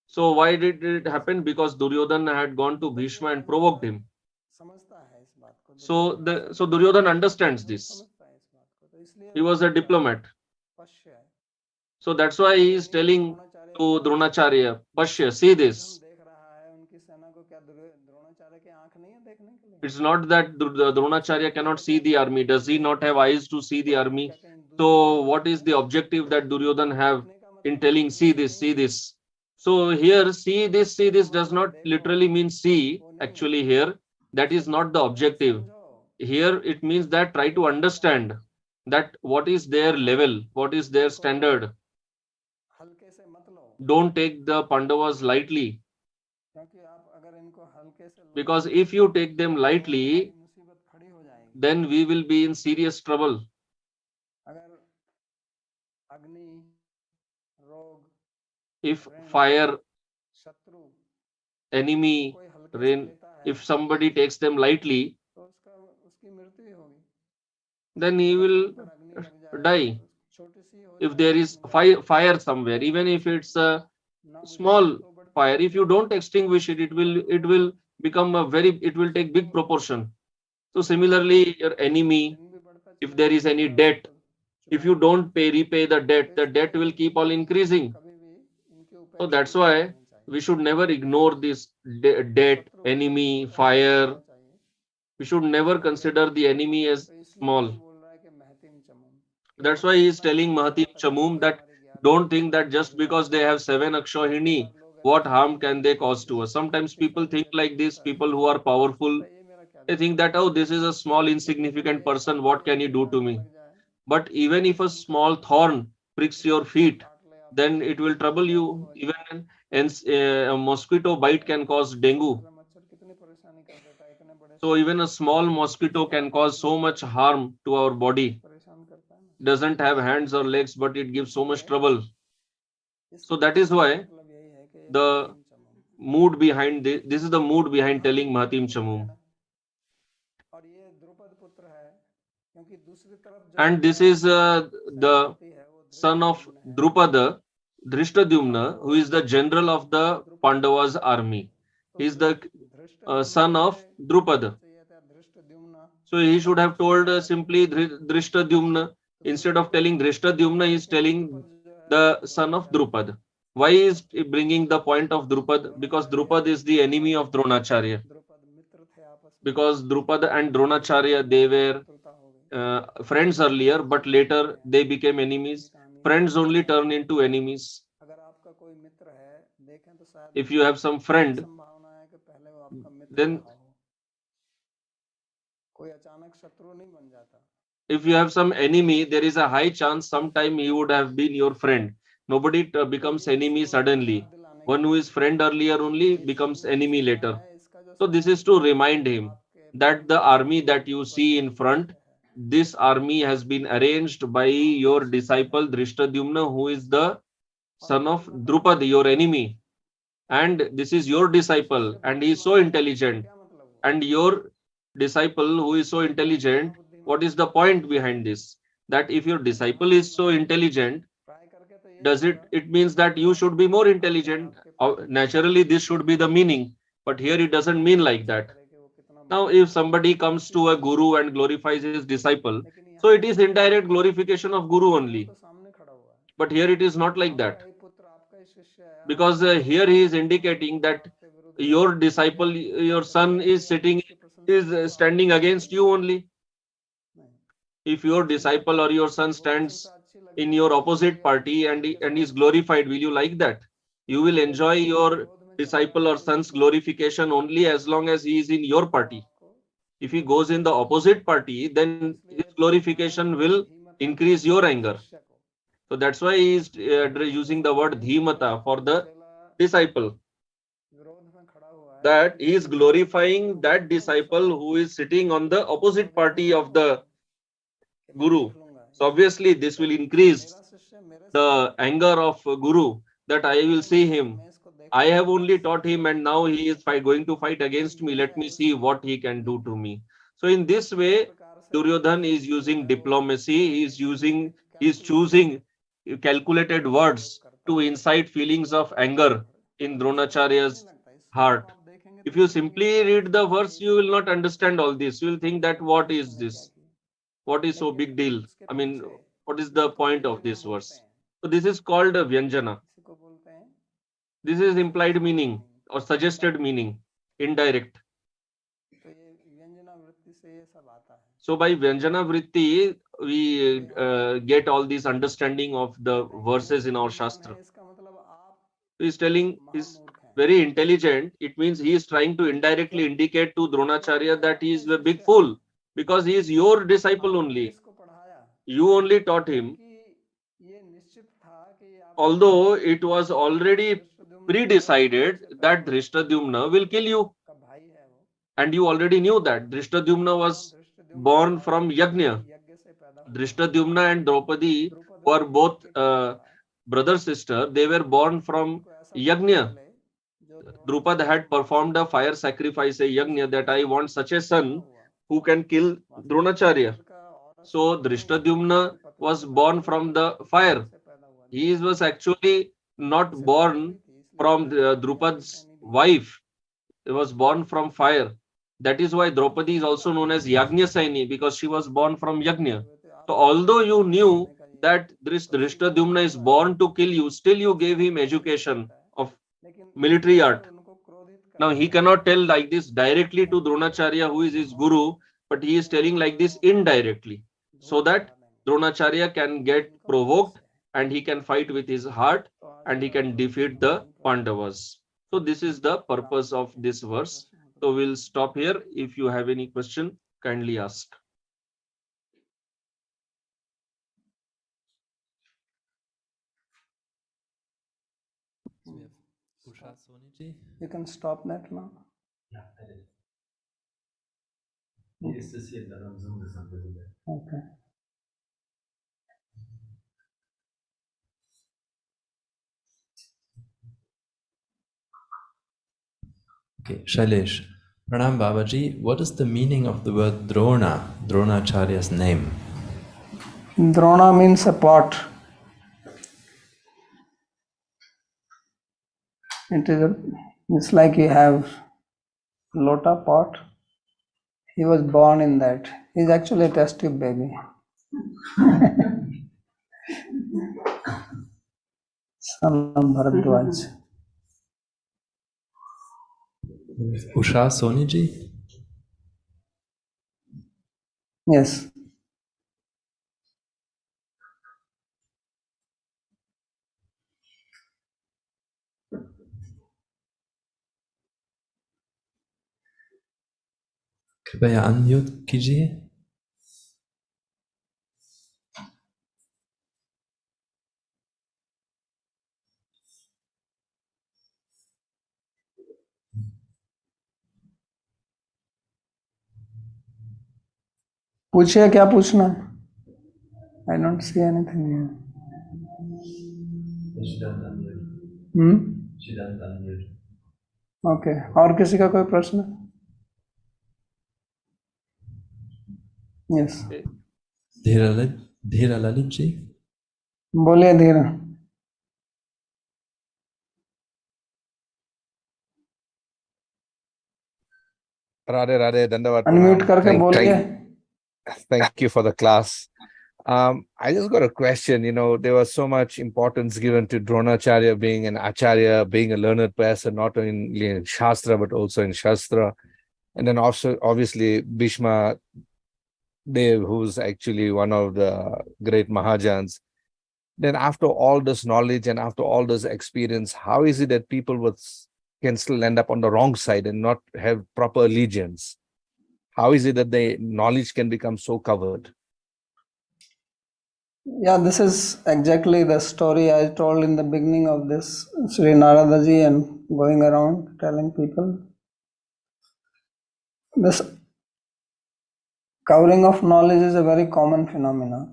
So why did it happen? Because Duryodhan had gone to Bhishma and provoked him. So Duryodhan understands this. He was a diplomat. So that's why he is telling to Dronacharya, Pashya, see this. It's not that Dronacharya cannot see the army. Does he not have eyes to see the army? So what is the objective that Duryodhan have in telling, see this, see this? So here, see this does not literally mean see. Actually here, that is not the objective. Here it means that try to understand that what is their level, what is their standard. Don't take the Pandavas lightly. Because if you take them lightly, then we will be in serious trouble. If fire, enemy, rain, if somebody takes them lightly, then he will die. If there is fire somewhere, even if it's a small fire, if you don't extinguish it, it will become it will take big proportion. So similarly, your enemy, if there is any debt, if you don't repay the debt will keep on increasing. So that's why we should never ignore this debt, enemy, fire. We should never consider the enemy as small. That's why he is telling Mahatim Chamum that don't think that just because they have 7 Akshohini, what harm can they cause to us? Sometimes people think like this, people who are powerful, they think that, oh, this is a small, insignificant person, what can he do to me? But even if a small thorn pricks your feet, then it will trouble you. Even a mosquito bite can cause dengue. So even a small mosquito can cause so much harm to our body. Doesn't have hands or legs, but it gives so much trouble. So that is why the mood behind this is the mood behind telling Mahatim Chamum. And this is the son of Drupada, Drishtadyumna, who is the general of the Pandavas army. He is the son of Drupada. So he should have told simply Drishtadyumna. Instead of telling Drishtadyumna, he is telling the son of Drupad. Why is he bringing the point of Drupad? Because Drupad is the enemy of Dronacharya. because Drupada and Dronacharya, they were friends earlier, but later they became enemies. Friends only turn into enemies. If you have some friend, then if you have some enemy, there is a high chance sometime he would have been your friend. Nobody becomes enemy suddenly. One who is friend earlier only becomes enemy later. So this is to remind him that the army that you see in front, this army has been arranged by your disciple Drishtadyumna, who is the son of Drupad, your enemy. And this is your disciple, and he is so intelligent. And your disciple who is so intelligent, what is the point behind this? That if your disciple is so intelligent, does it means that you should be more intelligent? Naturally, this should be the meaning, but here it doesn't mean like that. Now, if somebody comes to a guru and glorifies his disciple, so it is indirect glorification of guru only. But here it is not like that, because here he is indicating that your disciple, your son is standing against you only. If your disciple or your son stands in your opposite party and is glorified, will you like that? You will enjoy your disciple or son's glorification only as long as he is in your party. If he goes in the opposite party, then his glorification will increase your anger. So that's why he is using the word dhimata for the disciple, that he is glorifying that disciple who is sitting on the opposite party of the guru. So obviously this will increase the anger of guru, that I will see him. I have only taught him and now he is going to fight against me. Let me see what he can do to me. So in this way, Duryodhan is using diplomacy. He is choosing calculated words to incite feelings of anger in Dronacharya's heart. If you simply read the verse, you will not understand all this. You will think that what is this? What is so big deal? I mean, what is the point of this verse? So this is called a Vyanjana. This is implied meaning or suggested meaning, indirect. So by Vyanjana Vritti, we get all this understanding of the verses in our Shastra. He's telling, he's very intelligent. It means he is trying to indirectly indicate to Dronacharya that he is a big fool, because he is your disciple only. You only taught him. Although it was already pre-decided that Drishtadyumna will kill you. And you already knew that Drishtadyumna was born from Yajna. Drishtadyumna and Draupadi were both brother sister. They were born from Yajna. Drupad had performed a fire sacrifice, a Yajna, that I want such a son who can kill Dronacharya. So Drishtadyumna was born from the fire. He was actually not born from Drupad's wife. He was born from fire. That is why Draupadi is also known as Yajna Saini, because she was born from Yajna. So although you knew that Drishtadyumna is born to kill you, still you gave him education of military art. Now he cannot tell like this directly to Dronacharya, who is his guru, but he is telling like this indirectly, so that Dronacharya can get provoked and he can fight with his heart and he can defeat the Pandavas. So this is the purpose of this verse. So we'll stop here. If you have any question, kindly ask. You can stop that now. Okay. Okay, Shailesh. Pranam Babaji, what is the meaning of the word Drona, Dronacharya's name? Drona means a pot. It's like you have lota pot. He was born in that. He's actually a test tube baby. Son of Bharadwaj. Usha Soniji? Yes. कृपया unmute कीजिए। पूछिए क्या पूछना। I don't see anything here. Okay, और किसी का कोई प्रश्न? यस, धीरा ललित जी। बोलिए धीरा। Radhe Radhe, Dandavat unmute Pranam. करके बोलिए। Thank you for the class. I just got a question. There was so much importance given to Dronacharya being an Acharya, being a learned person, not only in Shastra, but also in Shastra. And then also, obviously, Bhishma Dev, who's actually one of the great Mahajans. Then after all this knowledge and after all this experience, how is it that people can still end up on the wrong side and not have proper allegiance? How is it that the knowledge can become so covered? Yeah, this is exactly the story I told in the beginning of this Sri Narada Ji and going around telling people. This covering of knowledge is a very common phenomenon.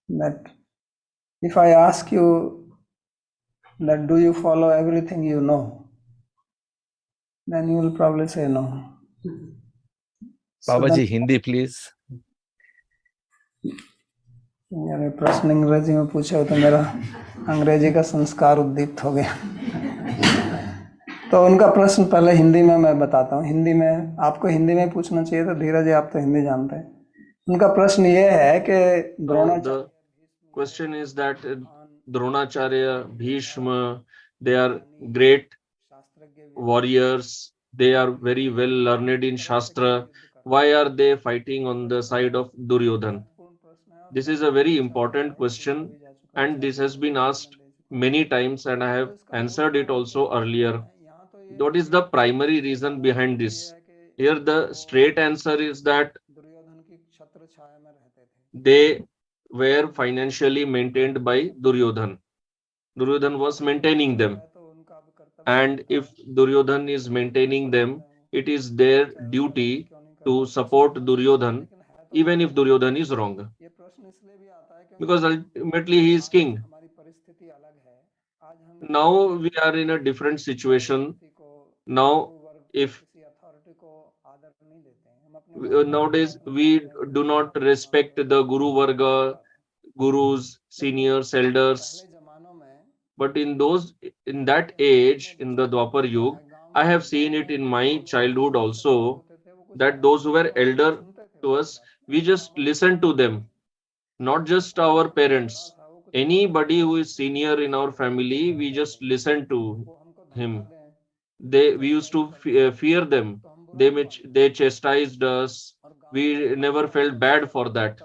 That if I ask you that do you follow everything you know, then you will probably say no. Babaji, Hindi, please. मेरे प्रश्न अंग्रेजी में पूछे हो तो मेरा अंग्रेजी का संस्कार उद्दीप्त हो गया। तो उनका प्रश्न पहले हिंदी में मैं बताता हूँ। हिंदी में आपको हिंदी में पूछना चाहिए था, धीरज जी आप तो हिंदी जानते हैं। उनका प्रश्न ये है कि The question is that Dronacharya, Bhishma, they are great warriors. They are very well learned in Shastra. Why are they fighting on the side of Duryodhan? This is a very important question, and this has been asked many times, and I have answered it also earlier. What is the primary reason behind this? Here, the straight answer is that they were financially maintained by Duryodhan. Duryodhan was maintaining them. And if Duryodhan is maintaining them, it is their duty to support Duryodhan, even if Duryodhan is wrong. Because ultimately he is king. Now we are in a different situation. Now, if nowadays we do not respect the Guru Varga, gurus, seniors, elders, but in that age, in the Dwapar Yuga, I have seen it in my childhood also, that those who were elder to us, we just listen to them, not just our parents. Anybody who is senior in our family, we just listen to him. We used to fear them. They chastised us. We never felt bad for that.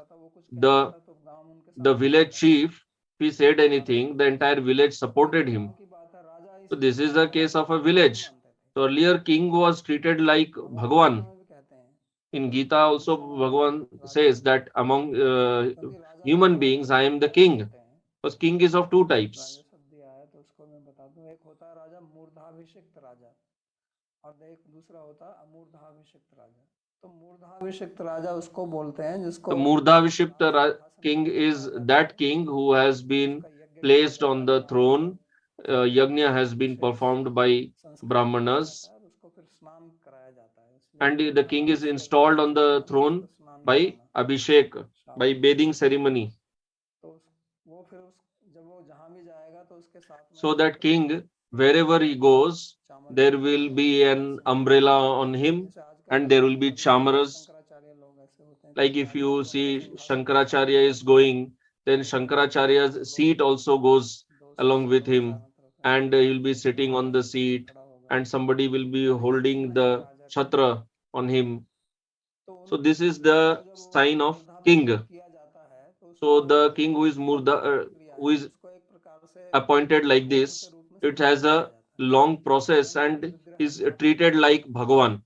The village chief, if he said anything, the entire village supported him. So this is the case of a village. So earlier king was treated like Bhagwan. In Gita also Bhagwan says that among human beings I am the king. Because king is of two types. और एक दूसरा होता है अमूर्धाभिषिक्त राजा। तो मूर्धाभिषिक्त राजा उसको बोलते हैं जिसको The Murdhavishipta king is that king who has been placed on the throne. Yajna has been performed by Brahmanas, and the king is installed on the throne by Abhishek, by bathing ceremony. So that king, wherever he goes, there will be an umbrella on him, and there will be chamaras. Like if you see Shankaracharya is going, then Shankaracharya's seat also goes along with him, and he'll be sitting on the seat, and somebody will be holding the chhatra on him. So this is the sign of king. So the king who is who is appointed like this, it has a long process and is treated like Bhagavan.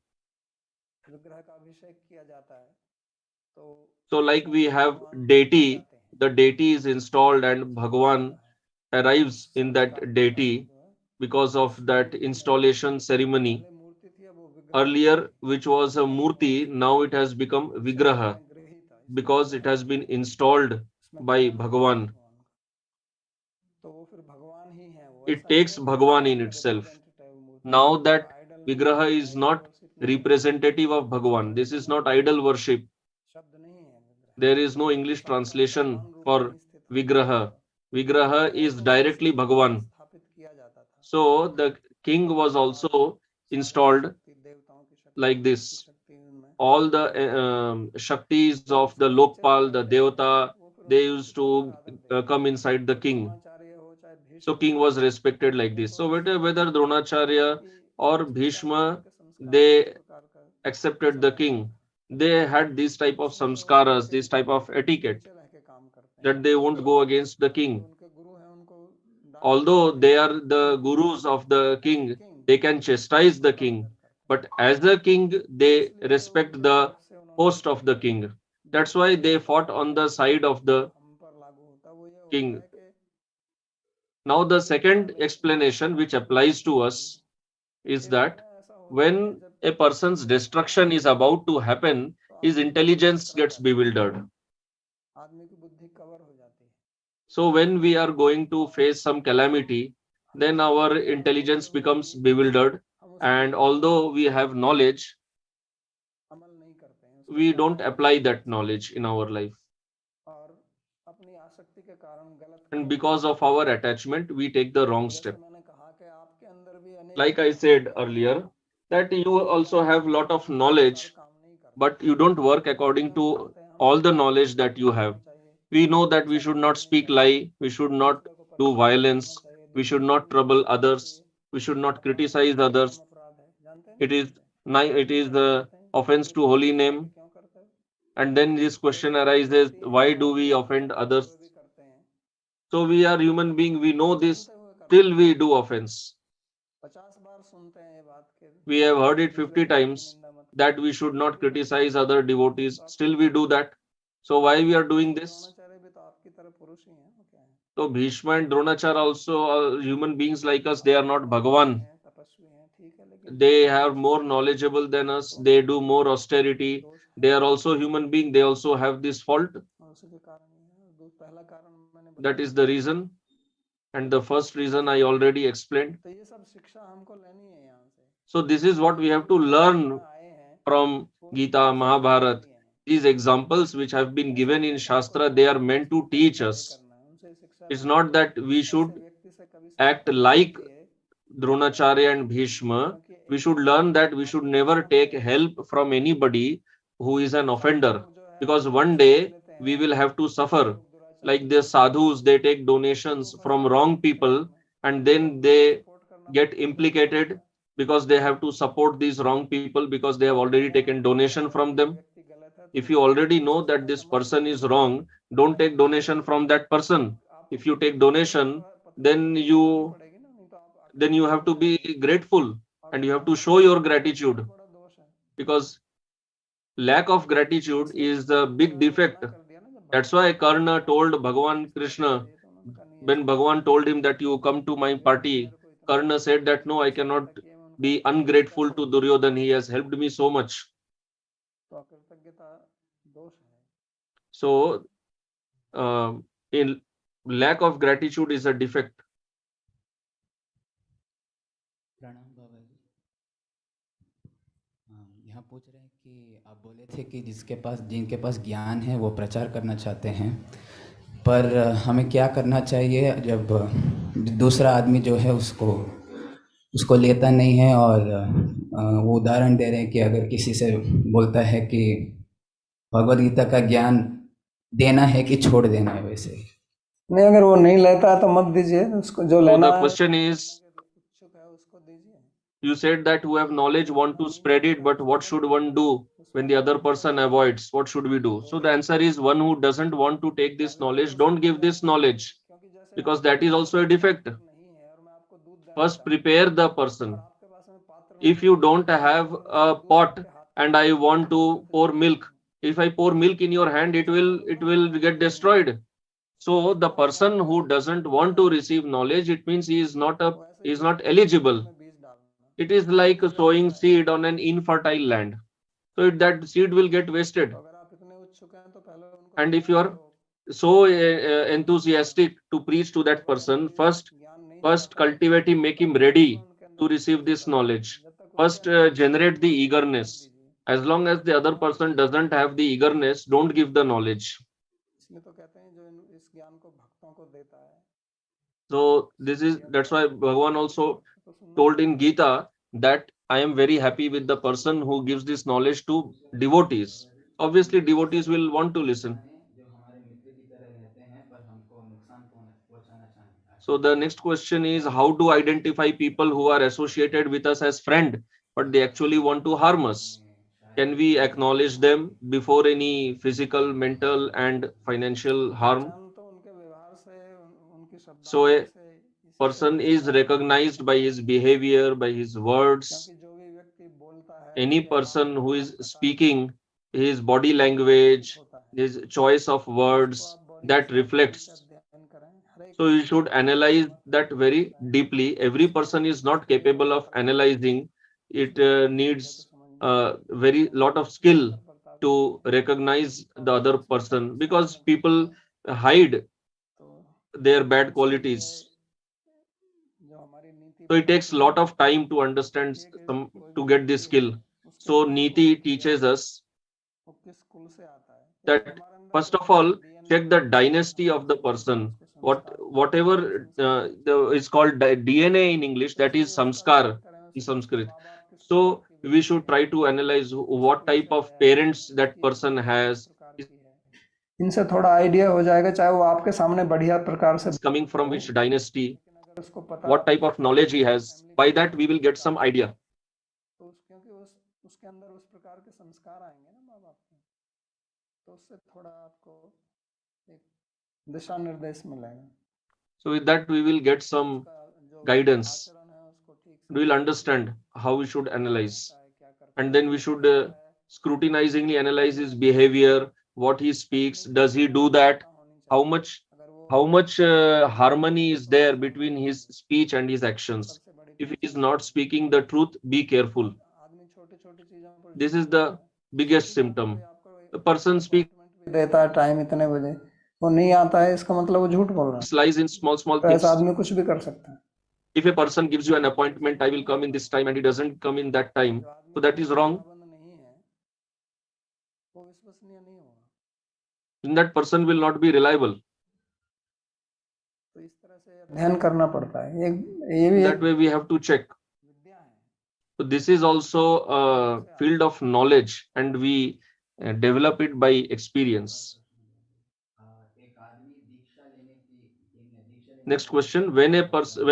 So like we have deity, the deity is installed and Bhagavan arrives in that deity because of that installation ceremony. Earlier, which was a murti, now it has become vigraha because it has been installed by Bhagavan. It takes Bhagavan in itself. Now that vigraha is not representative of Bhagavan. This is not idol worship. There is no English translation for vigraha. Vigraha is directly Bhagavan. So the king was also installed like this. All the Shaktis of the Lokpal, the Devata, they used to come inside the king. So king was respected like this. So whether Dronacharya or Bhishma, they accepted the king. They had this type of samskaras, this type of etiquette that they won't go against the king. Although they are the gurus of the king, they can chastise the king. But as the king, they respect the post of the king. That's why they fought on the side of the king. Now, the second explanation which applies to us is that when a person's destruction is about to happen, his intelligence gets bewildered. So when we are going to face some calamity, then our intelligence becomes bewildered. And although we have knowledge, we don't apply that knowledge in our life. And because of our attachment, we take the wrong step. Like I said earlier, that you also have a lot of knowledge, but you don't work according to all the knowledge that you have. We know that we should not speak lie, we should not do violence, we should not trouble others, we should not criticize others. It is the offense to holy name. And then this question arises, why do we offend others? So we are human being, we know this, still we do offense. We have heard it 50 times that we should not criticize other devotees, still we do that. So why we are doing this? So Bhishma and Dronacharya also are human beings like us, they are not Bhagavan. They are more knowledgeable than us, they do more austerity, they are also human being, they also have this fault. That is the reason. And the first reason I already explained. So this is what we have to learn from Gita, Mahabharata. These examples which have been given in Shastra, they are meant to teach us. It's not that we should act like Dronacharya and Bhishma. We should learn that we should never take help from anybody who is an offender, because one day we will have to suffer. Like the sadhus, they take donations from wrong people and then they get implicated because they have to support these wrong people because they have already taken donation from them. If you already know that this person is wrong, don't take donation from that person. If you take donation, then you have to be grateful and you have to show your gratitude, because lack of gratitude is the big defect. That's why Karna told Bhagavan Krishna, when Bhagavan told him that you come to my party, Karna said that no, I cannot be ungrateful to Duryodhan, he has helped me so much. So in lack of gratitude is a defect. प्रणाम बाबा जी। यहाँ पूछ रहे हैं कि आप बोले थे कि जिनके पास ज्ञान है वो प्रचार करना चाहते हैं, पर हमें क्या करना चाहिए जब दूसरा आदमी जो है उसको लेता नहीं है। और वो उदाहरण दे रहे हैं कि अगर किसी से बोलता है कि भगवद गीता का ज्ञान देना है कि छोड़ देना है, वैसे नहीं, अगर वो नहीं लेता है तो मत दीजिए उसको, जो लेना है। The question is, You said that who have knowledge want to spread it, but what should one do when the other person avoids? What should we do? So the answer is, one who doesn't want to take this knowledge, don't give this knowledge, because that is also a defect. First, prepare the person. If you don't have a pot and I want to pour milk, if I pour milk in your hand, it will get destroyed. So the person who doesn't want to receive knowledge, it means he is not eligible. It is like sowing seed on an infertile land. So that seed will get wasted. And if you are so enthusiastic to preach to that person, first cultivate him, make him ready to receive this knowledge. First generate the eagerness. As long as the other person doesn't have the eagerness, don't give the knowledge. So that's why Bhagavan also told in Gita that I am very happy with the person who gives this knowledge to devotees. Obviously, devotees will want to listen. So the next question is, how to identify people who are associated with us as friend, but they actually want to harm us? Can we acknowledge them before any physical, mental, and financial harm? So a person is recognized by his behavior, by his words. Any person who is speaking, his body language, his choice of words, that reflects. So you should analyze that very deeply. Every person is not capable of analyzing. It needs a very lot of skill to recognize the other person, because people hide their bad qualities. So it takes a lot of time to understand to get this skill. So Niti teaches us that first of all, check the dynasty of the person. Whatever is called DNA in English, that is samskar in Sanskrit. So we should try to analyze what type of parents that person has. इनसे थोड़ा idea हो जाएगा, चाहे वो आपके सामने बढ़िया प्रकार से Is coming from which dynasty, what type of knowledge he has. By that we will get some idea. क्योंकि उसके अंदर उस प्रकार के संस्कार आएंगे ना माँ बाप के, तो उससे थोड़ा आपको एक दिशा निर्देश मिलेगा. So with that we will get some guidance. We will understand how we should analyze, and then we should scrutinizingly analyze his behavior, what he speaks, does he do that, how much harmony is there between his speech and his actions. If he is not speaking the truth, be careful. This is the biggest symptom. The person speaks देता है time इतने बजे, वो नहीं आता है, इसका मतलब वो झूठ बोल रहा है. lies in small तो things. ऐसा आदमी कुछ भी कर सकता है. If a person gives you an appointment, I will come in this time, and he doesn't come in that time, so that is wrong. Then that person will not be reliable. ध्यान करना पड़ता है. ये भी That way we have to check. So this is also a field of knowledge, and we develop it by experience. Next question: when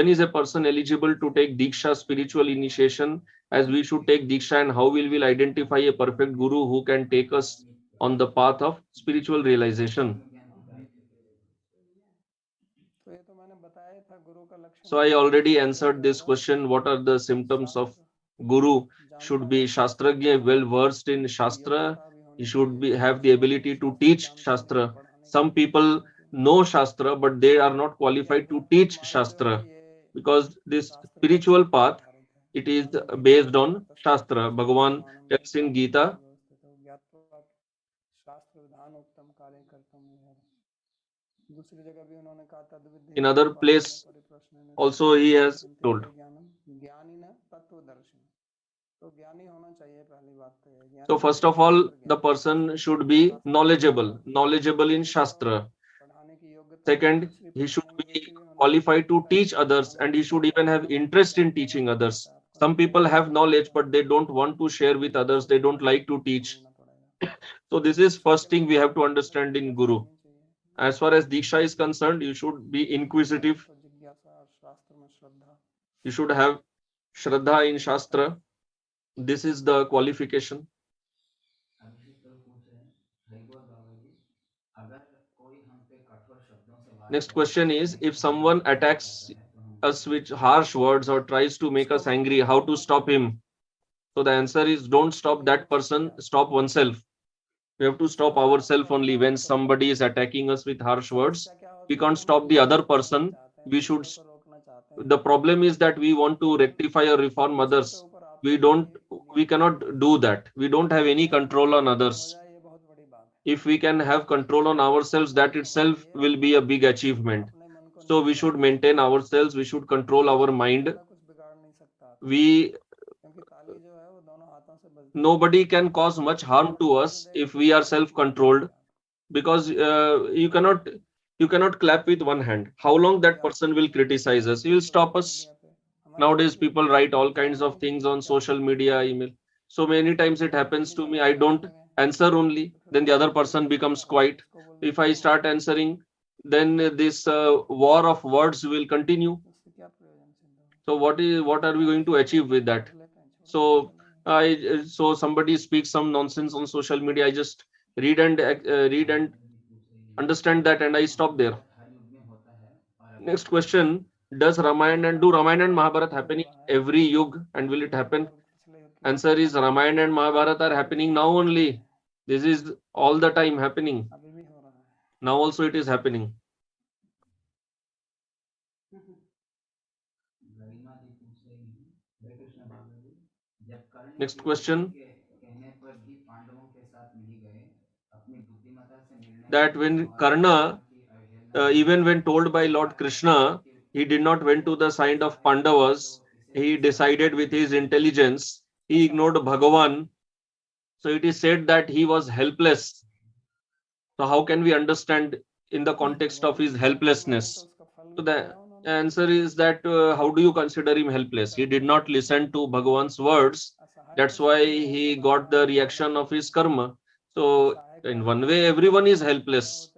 is a person eligible to take Diksha, spiritual initiation, as we should take Diksha, and how will we identify a perfect guru who can take us on the path of spiritual realization? So I already answered this question. What are the symptoms of guru? Should be Shastragya, well versed in Shastra. He should have the ability to teach Shastra. Some people know Shastra, but they are not qualified to teach Shastra, because this spiritual path, it is based on Shastra. Bhagavan tells in Gita, in other place also he has told. So first of all, the person should be knowledgeable in Shastra. Second, he should be qualified to teach others, and he should even have interest in teaching others. Some people have knowledge, but they don't want to share with others. They don't like to teach. So this is first thing we have to understand in Guru. As far as Diksha is concerned, you should be inquisitive. You should have Shraddha in Shastra. This is the qualification. Next question is, if someone attacks us with harsh words or tries to make us angry, how to stop him? So the answer is, don't stop that person, stop oneself. We have to stop ourselves only. When somebody is attacking us with harsh words, we can't stop the other person. We should. The problem is that we want to rectify or reform others. We cannot do that. We don't have any control on others. If we can have control on ourselves, that itself will be a big achievement. So we should maintain ourselves. We should control our mind. Nobody can cause much harm to us if we are self-controlled, because you cannot clap with one hand. How long that person will criticize us? He will stop us. Nowadays people write all kinds of things on social media, email. So many times it happens to me, I don't answer only, then the other person becomes quiet. If I start answering, then this war of words will continue. So what are we going to achieve with that? So so somebody speaks some nonsense on social media, I just read and understand that, and I stop there. Next question, do Ramayana and Mahabharata happening every yug, and will it happen? Answer is, Ramayana and Mahabharata are happening now only. This is all the time happening. Now also it is happening. Next question, that when Karna, even when told by Lord Krishna, he did not went to the side of Pandavas. He decided with his intelligence. He ignored Bhagavan. So it is said that he was helpless. So how can we understand in the context of his helplessness? So the answer is that how do you consider him helpless? He did not listen to Bhagavan's words. That's why he got the reaction of his karma. So in one way, everyone is helpless.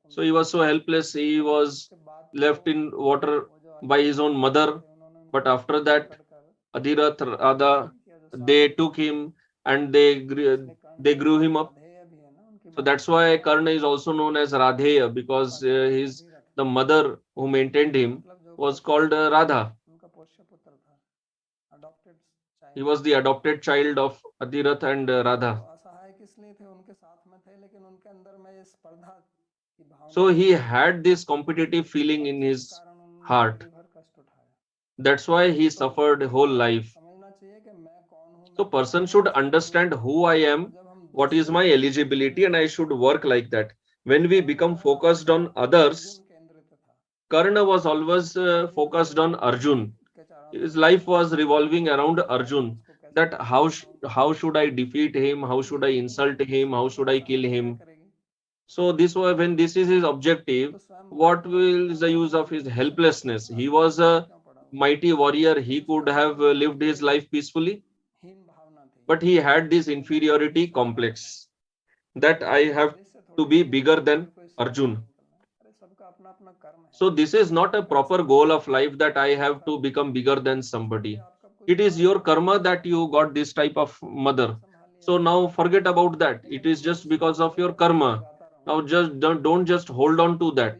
So he was so helpless. He was left in water by his own mother. But after that, Adhirath, Radha, they took him and they grew him up. So that's why Karna is also known as Radheya, because the mother who maintained him was called Radha. He was the adopted child of Adhirath and Radha. So he had this competitive feeling in his heart. That's why he suffered whole life. So person should understand who I am, what is my eligibility, and I should work like that. When we become focused on others, Karna was always focused on Arjun. His life was revolving around Arjun. That how should I defeat him? How should I insult him? How should I kill him? So this was, when this is his objective, what is the use of his helplessness? He was a mighty warrior. He could have lived his life peacefully, but he had this inferiority complex that I have to be bigger than Arjun. So this is not a proper goal of life, that I have to become bigger than somebody. It is your karma that you got this type of mother. So now forget about that. It is just because of your karma. Now just don't just hold on to that.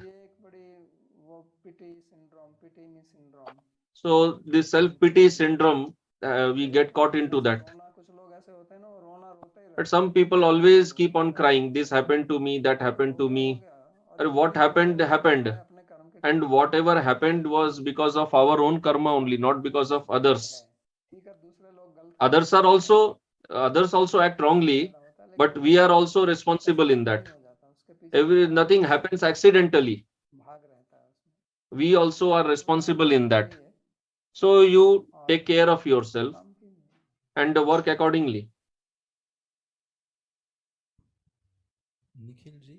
So this self-pity syndrome, we get caught into that. But some people always keep on crying, this happened to me, that happened to me. And what happened, happened. And whatever happened was because of our own karma only, not because of others. Others also act wrongly, but we are also responsible in that. Nothing happens accidentally. We also are responsible in that. So you take care of yourself and work accordingly. Nikhil ji?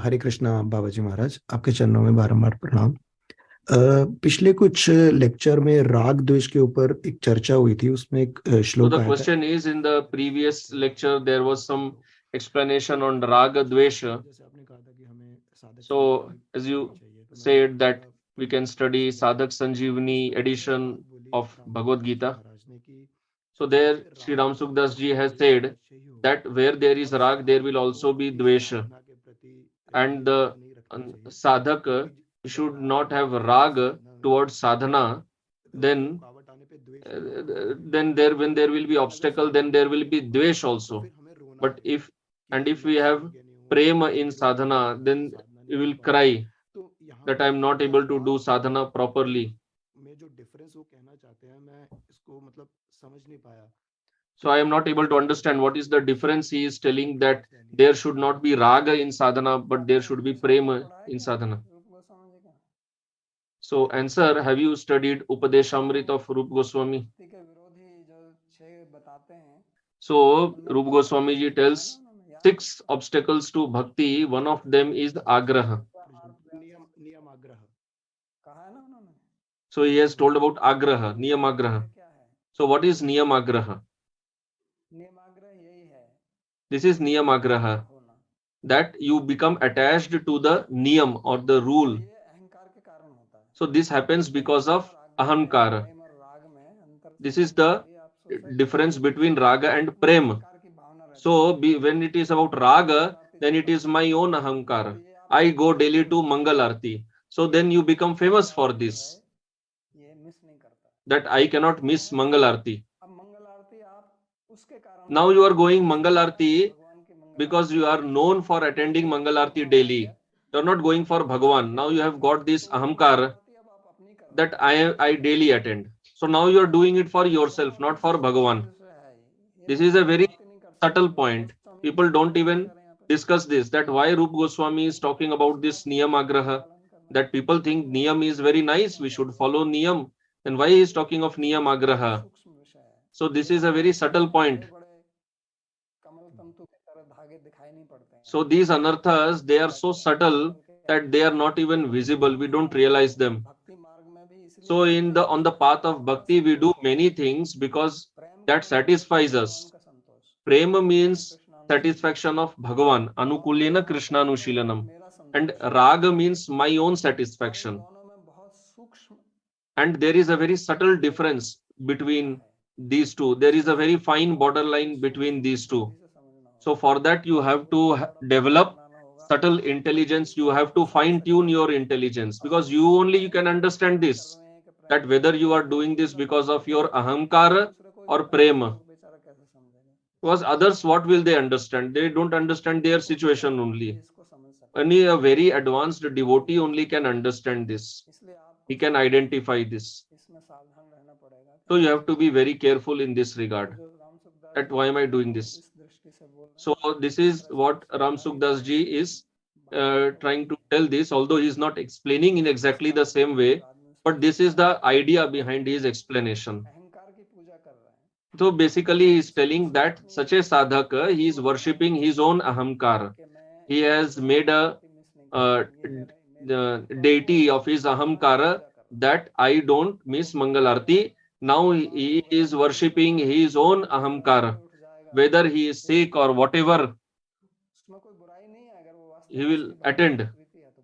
हरे कृष्णा बाबाजी महाराज, आपके चरणों में बारंबार प्रणाम। पिछले कुछ lecture में राग द्वेष के ऊपर एक चर्चा हुई थी, उसमें एक श्लोक आया था। So the question is, in the previous lecture there was some explanation on raga dvesha. So as you said that we can study Sadhak Sanjeevani edition of Bhagavad-Gita. So there Sri Ram Sukdas ji has said that where there is rag, there will also be dvesha. And the sadhak should not have rag towards sadhana, then there, when there will be obstacle, then there will be dvesh also. But if we have prema in sadhana, then you will cry that I am not able to do sadhana properly. So I am not able to understand what is the difference. He is telling that there should not be raga in sadhana, but there should be prema in sadhana. So answer, have you studied Upadeshamrita of Rupa Goswami? So Rupa Goswami ji tells 6 obstacles to bhakti. One of them is agraha. So he has told about agraha, niyamagraha. So what is niyamagraha? This is niyamagraha, that you become attached to the niyam or the rule. So this happens because of ahankara. This is the difference between raga and prema. So when it is about raga, then it is my own ahankara. I go daily to Mangal Arti. So then you become famous for this, that I cannot miss Mangal Arti. Now you are going Mangal Arti because you are known for attending Mangal Arti daily. You are not going for Bhagavan. Now you have got this ahamkar that I daily attend. So now you are doing it for yourself, not for Bhagavan. This is a very subtle point. People don't even discuss this, that why Rupa Goswami is talking about this niyamagraha, that people think niyam is very nice, we should follow niyam. Then why he is talking of niyamagraha? So this is a very subtle point. So these anarthas, they are so subtle that they are not even visible. We don't realize them. So on the path of bhakti, we do many things because that satisfies us. Prema means satisfaction of Bhagavan, anukulyena krishnanushilanam, and raga means my own satisfaction. And there is a very subtle difference between these two. There is a very fine borderline between these two. So for that you have to develop subtle intelligence. You have to fine tune your intelligence, because you can understand this, that whether you are doing this because of your ahamkara or prema. Because others, what will they understand? They don't understand their situation only. Only a very advanced devotee only can understand this. He can identify this. So you have to be very careful in this regard. That why am I doing this? So this is what Ram Sukdas ji is trying to tell this, although he is not explaining in exactly the same way, but this is the idea behind his explanation. So basically he is telling that such a sadhaka, he is worshipping his own ahamkar. He has made a deity of his ahamkara, that I don't miss Mangal Arti. Now he is worshipping his own ahamkara. Whether he is sick or whatever, he will attend.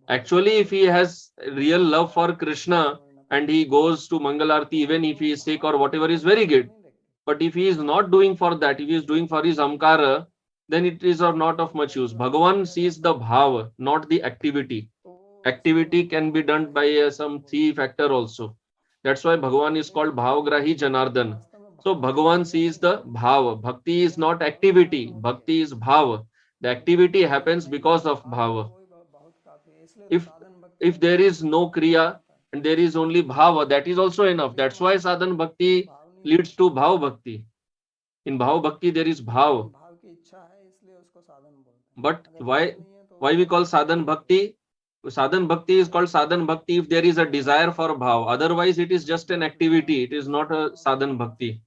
Actually, if he has real love for Krishna and he goes to Mangal Arti, even if he is sick or whatever, is very good. But if he is not doing for that, if he is doing for his amkara, then it is not of much use. Bhagavan sees the bhava, not the activity. Activity can be done by some thief actor also. That's why Bhagavan is called Bhavagrahi Janardhan. So Bhagavan sees the bhava. Bhakti is not activity. Bhakti is bhava. The activity happens because of bhava. If there is no kriya and there is only bhava, that is also enough. That's why sadhan bhakti leads to bhav bhakti. In bhav bhakti there is bhav. But why we call sadhan bhakti? Sadhan bhakti is called sadhan bhakti if there is a desire for bhav. Otherwise it is just an activity. It is not a sadhan bhakti.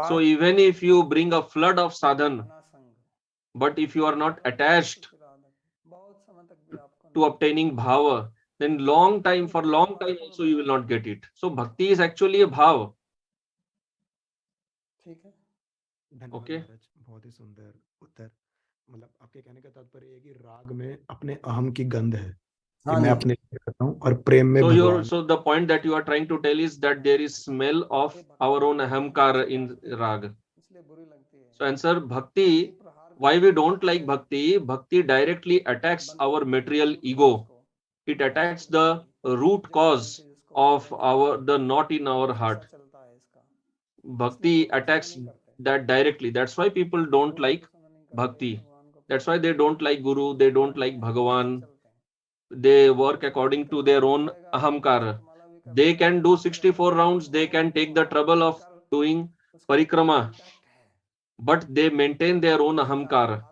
So even if you bring a flood of sadhan, but if you are not attached to obtaining bhava, then for long time also you will not get it. So bhakti is actually a bhav. ठीक है, धन्यवाद Okay. महाराज, बहुत ही सुंदर उत्तर। मतलब आपके कहने का तात्पर्य है कि राग में अपने अहम की गंध है कि हाँ मैं जी। अपने लिए करता हूँ, और प्रेम में भगवान। So the point that you are trying to tell is that there is smell of our own ahamkar in rag. इसलिए बुरी लगती है। So answer, bhakti, why we don't like bhakti? Bhakti directly attacks our material ego. It attacks the root cause of the knot in our heart. Bhakti attacks that directly. That's why people don't like bhakti. That's why they don't like Guru, they don't like Bhagavan. They work according to their own ahamkar. They can do 64 rounds, they can take the trouble of doing parikrama, but they maintain their own ahamkar.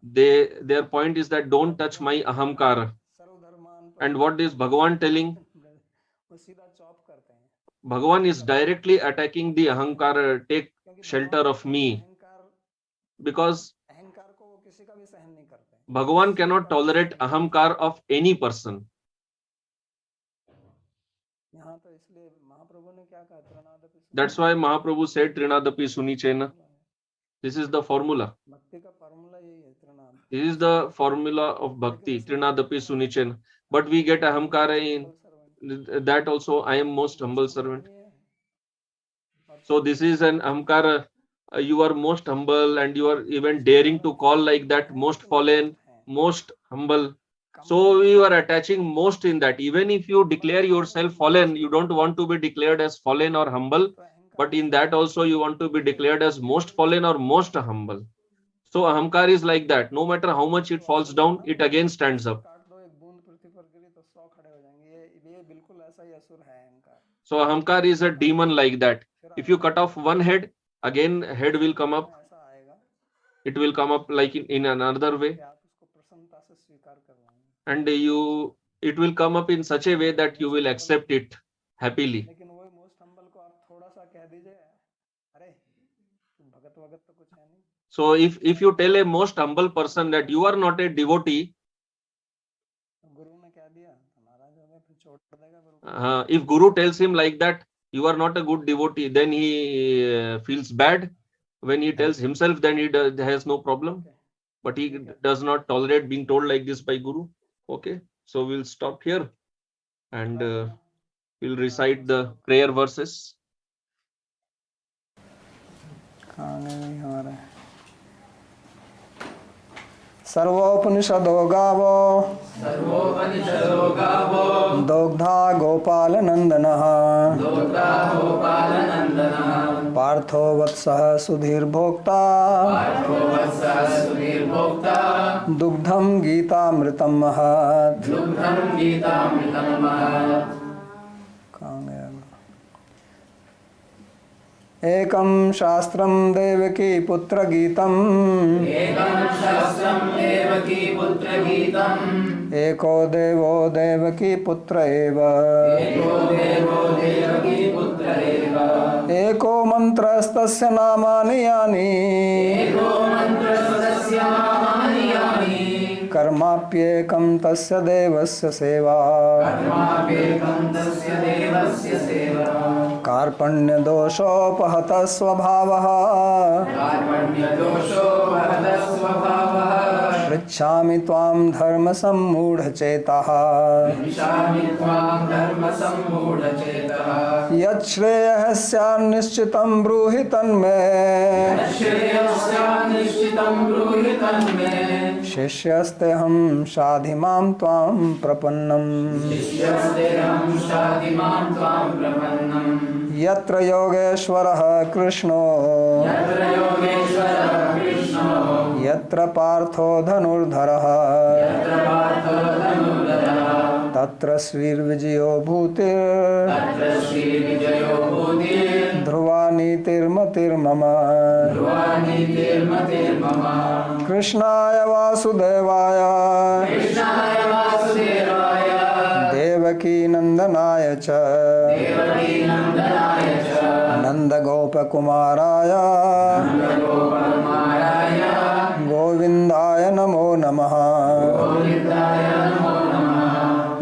Their point is that don't touch my ahamkar. And what is Bhagavan telling? Bhagavan is directly attacking the ahankar, take shelter of me. Because Bhagavan cannot tolerate ahamkar of any person. That's why Mahaprabhu said Trinadapi Sunichena. This is the formula. This is the formula of bhakti, Trinadapi Sunichena. But we get ahamkara in that also. I am most humble servant. So this is an ahamkara. You are most humble, and you are even daring to call like that, most fallen, most humble. So you are attaching most in that. Even if you declare yourself fallen, you don't want to be declared as fallen or humble, but in that also you want to be declared as most fallen or most humble. So ahamkar is like that. No matter how much it falls down, it again stands up. So ahamkar is a demon like that. If you cut off one head, again head will come up. It will come up like in another way. And it will come up in such a way that you will accept it happily. So if you tell a most humble person that you are not a devotee, if Guru tells him like that, you are not a good devotee, then he feels bad. When he tells himself, then he has no problem. But he does not tolerate being told like this by Guru. Okay, so we'll stop here and we'll recite the prayer verses. सर्वोपनिषदो गावो दोग्धा गोपालनन्दनः पार्थो वत्सः सुधीर्भोक्ता दुग्धं गीतामृतं महत्। एकं शास्त्रं देवकी पुत्र गीतम् एको देवो देवकी पुत्र एव एको मन्त्रस्तस्य नामानि यानि कर्माप्येकं तस्य देवस्य सेवा कार्पण्यदोषोपहतः स्वभावः पृच्छामि त्वां धर्मसम्मूढचेतः यच्छ्रेयः स्यान्निश्चितं ब्रूहि तन्मे शिष्यस्तेऽहं शाधि मां त्वां प्रपन्नम् यत्र योगेश्वरः कृष्णो यत्र पार्थो धनुर्धरः तत्र श्रीर्विजयो भूतिर् ध्रुवा नीतिर्मतिर्मम कृष्णाय वासुदेवाय देवकी नंदनाय च नंदगोपकुमाराय गोविंदाय नमो नमः।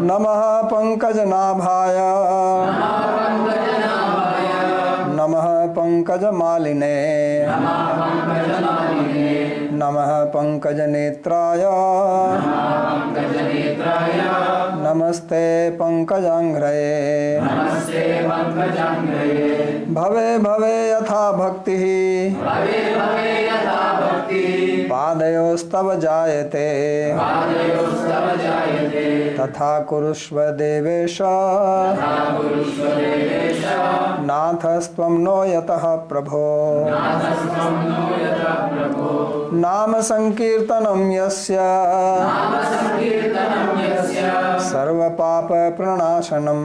नमः पंकजमालिने नमः पंकजनेत्राय नमस्ते पंकजांघ्रये भवे भवे यथा भक्तिः पादयोस्तव जायते तथा कुरुष्व देवेश नाथस्त्वं नो यतः प्रभो नाम संकीर्तनं यस्य सर्वपाप प्रणाशनं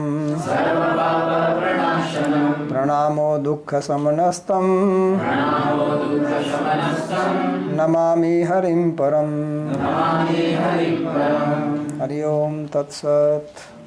प्रणामो दुःख समनस्तं नमामि हरिं परम् हरि ओम तत्सत्।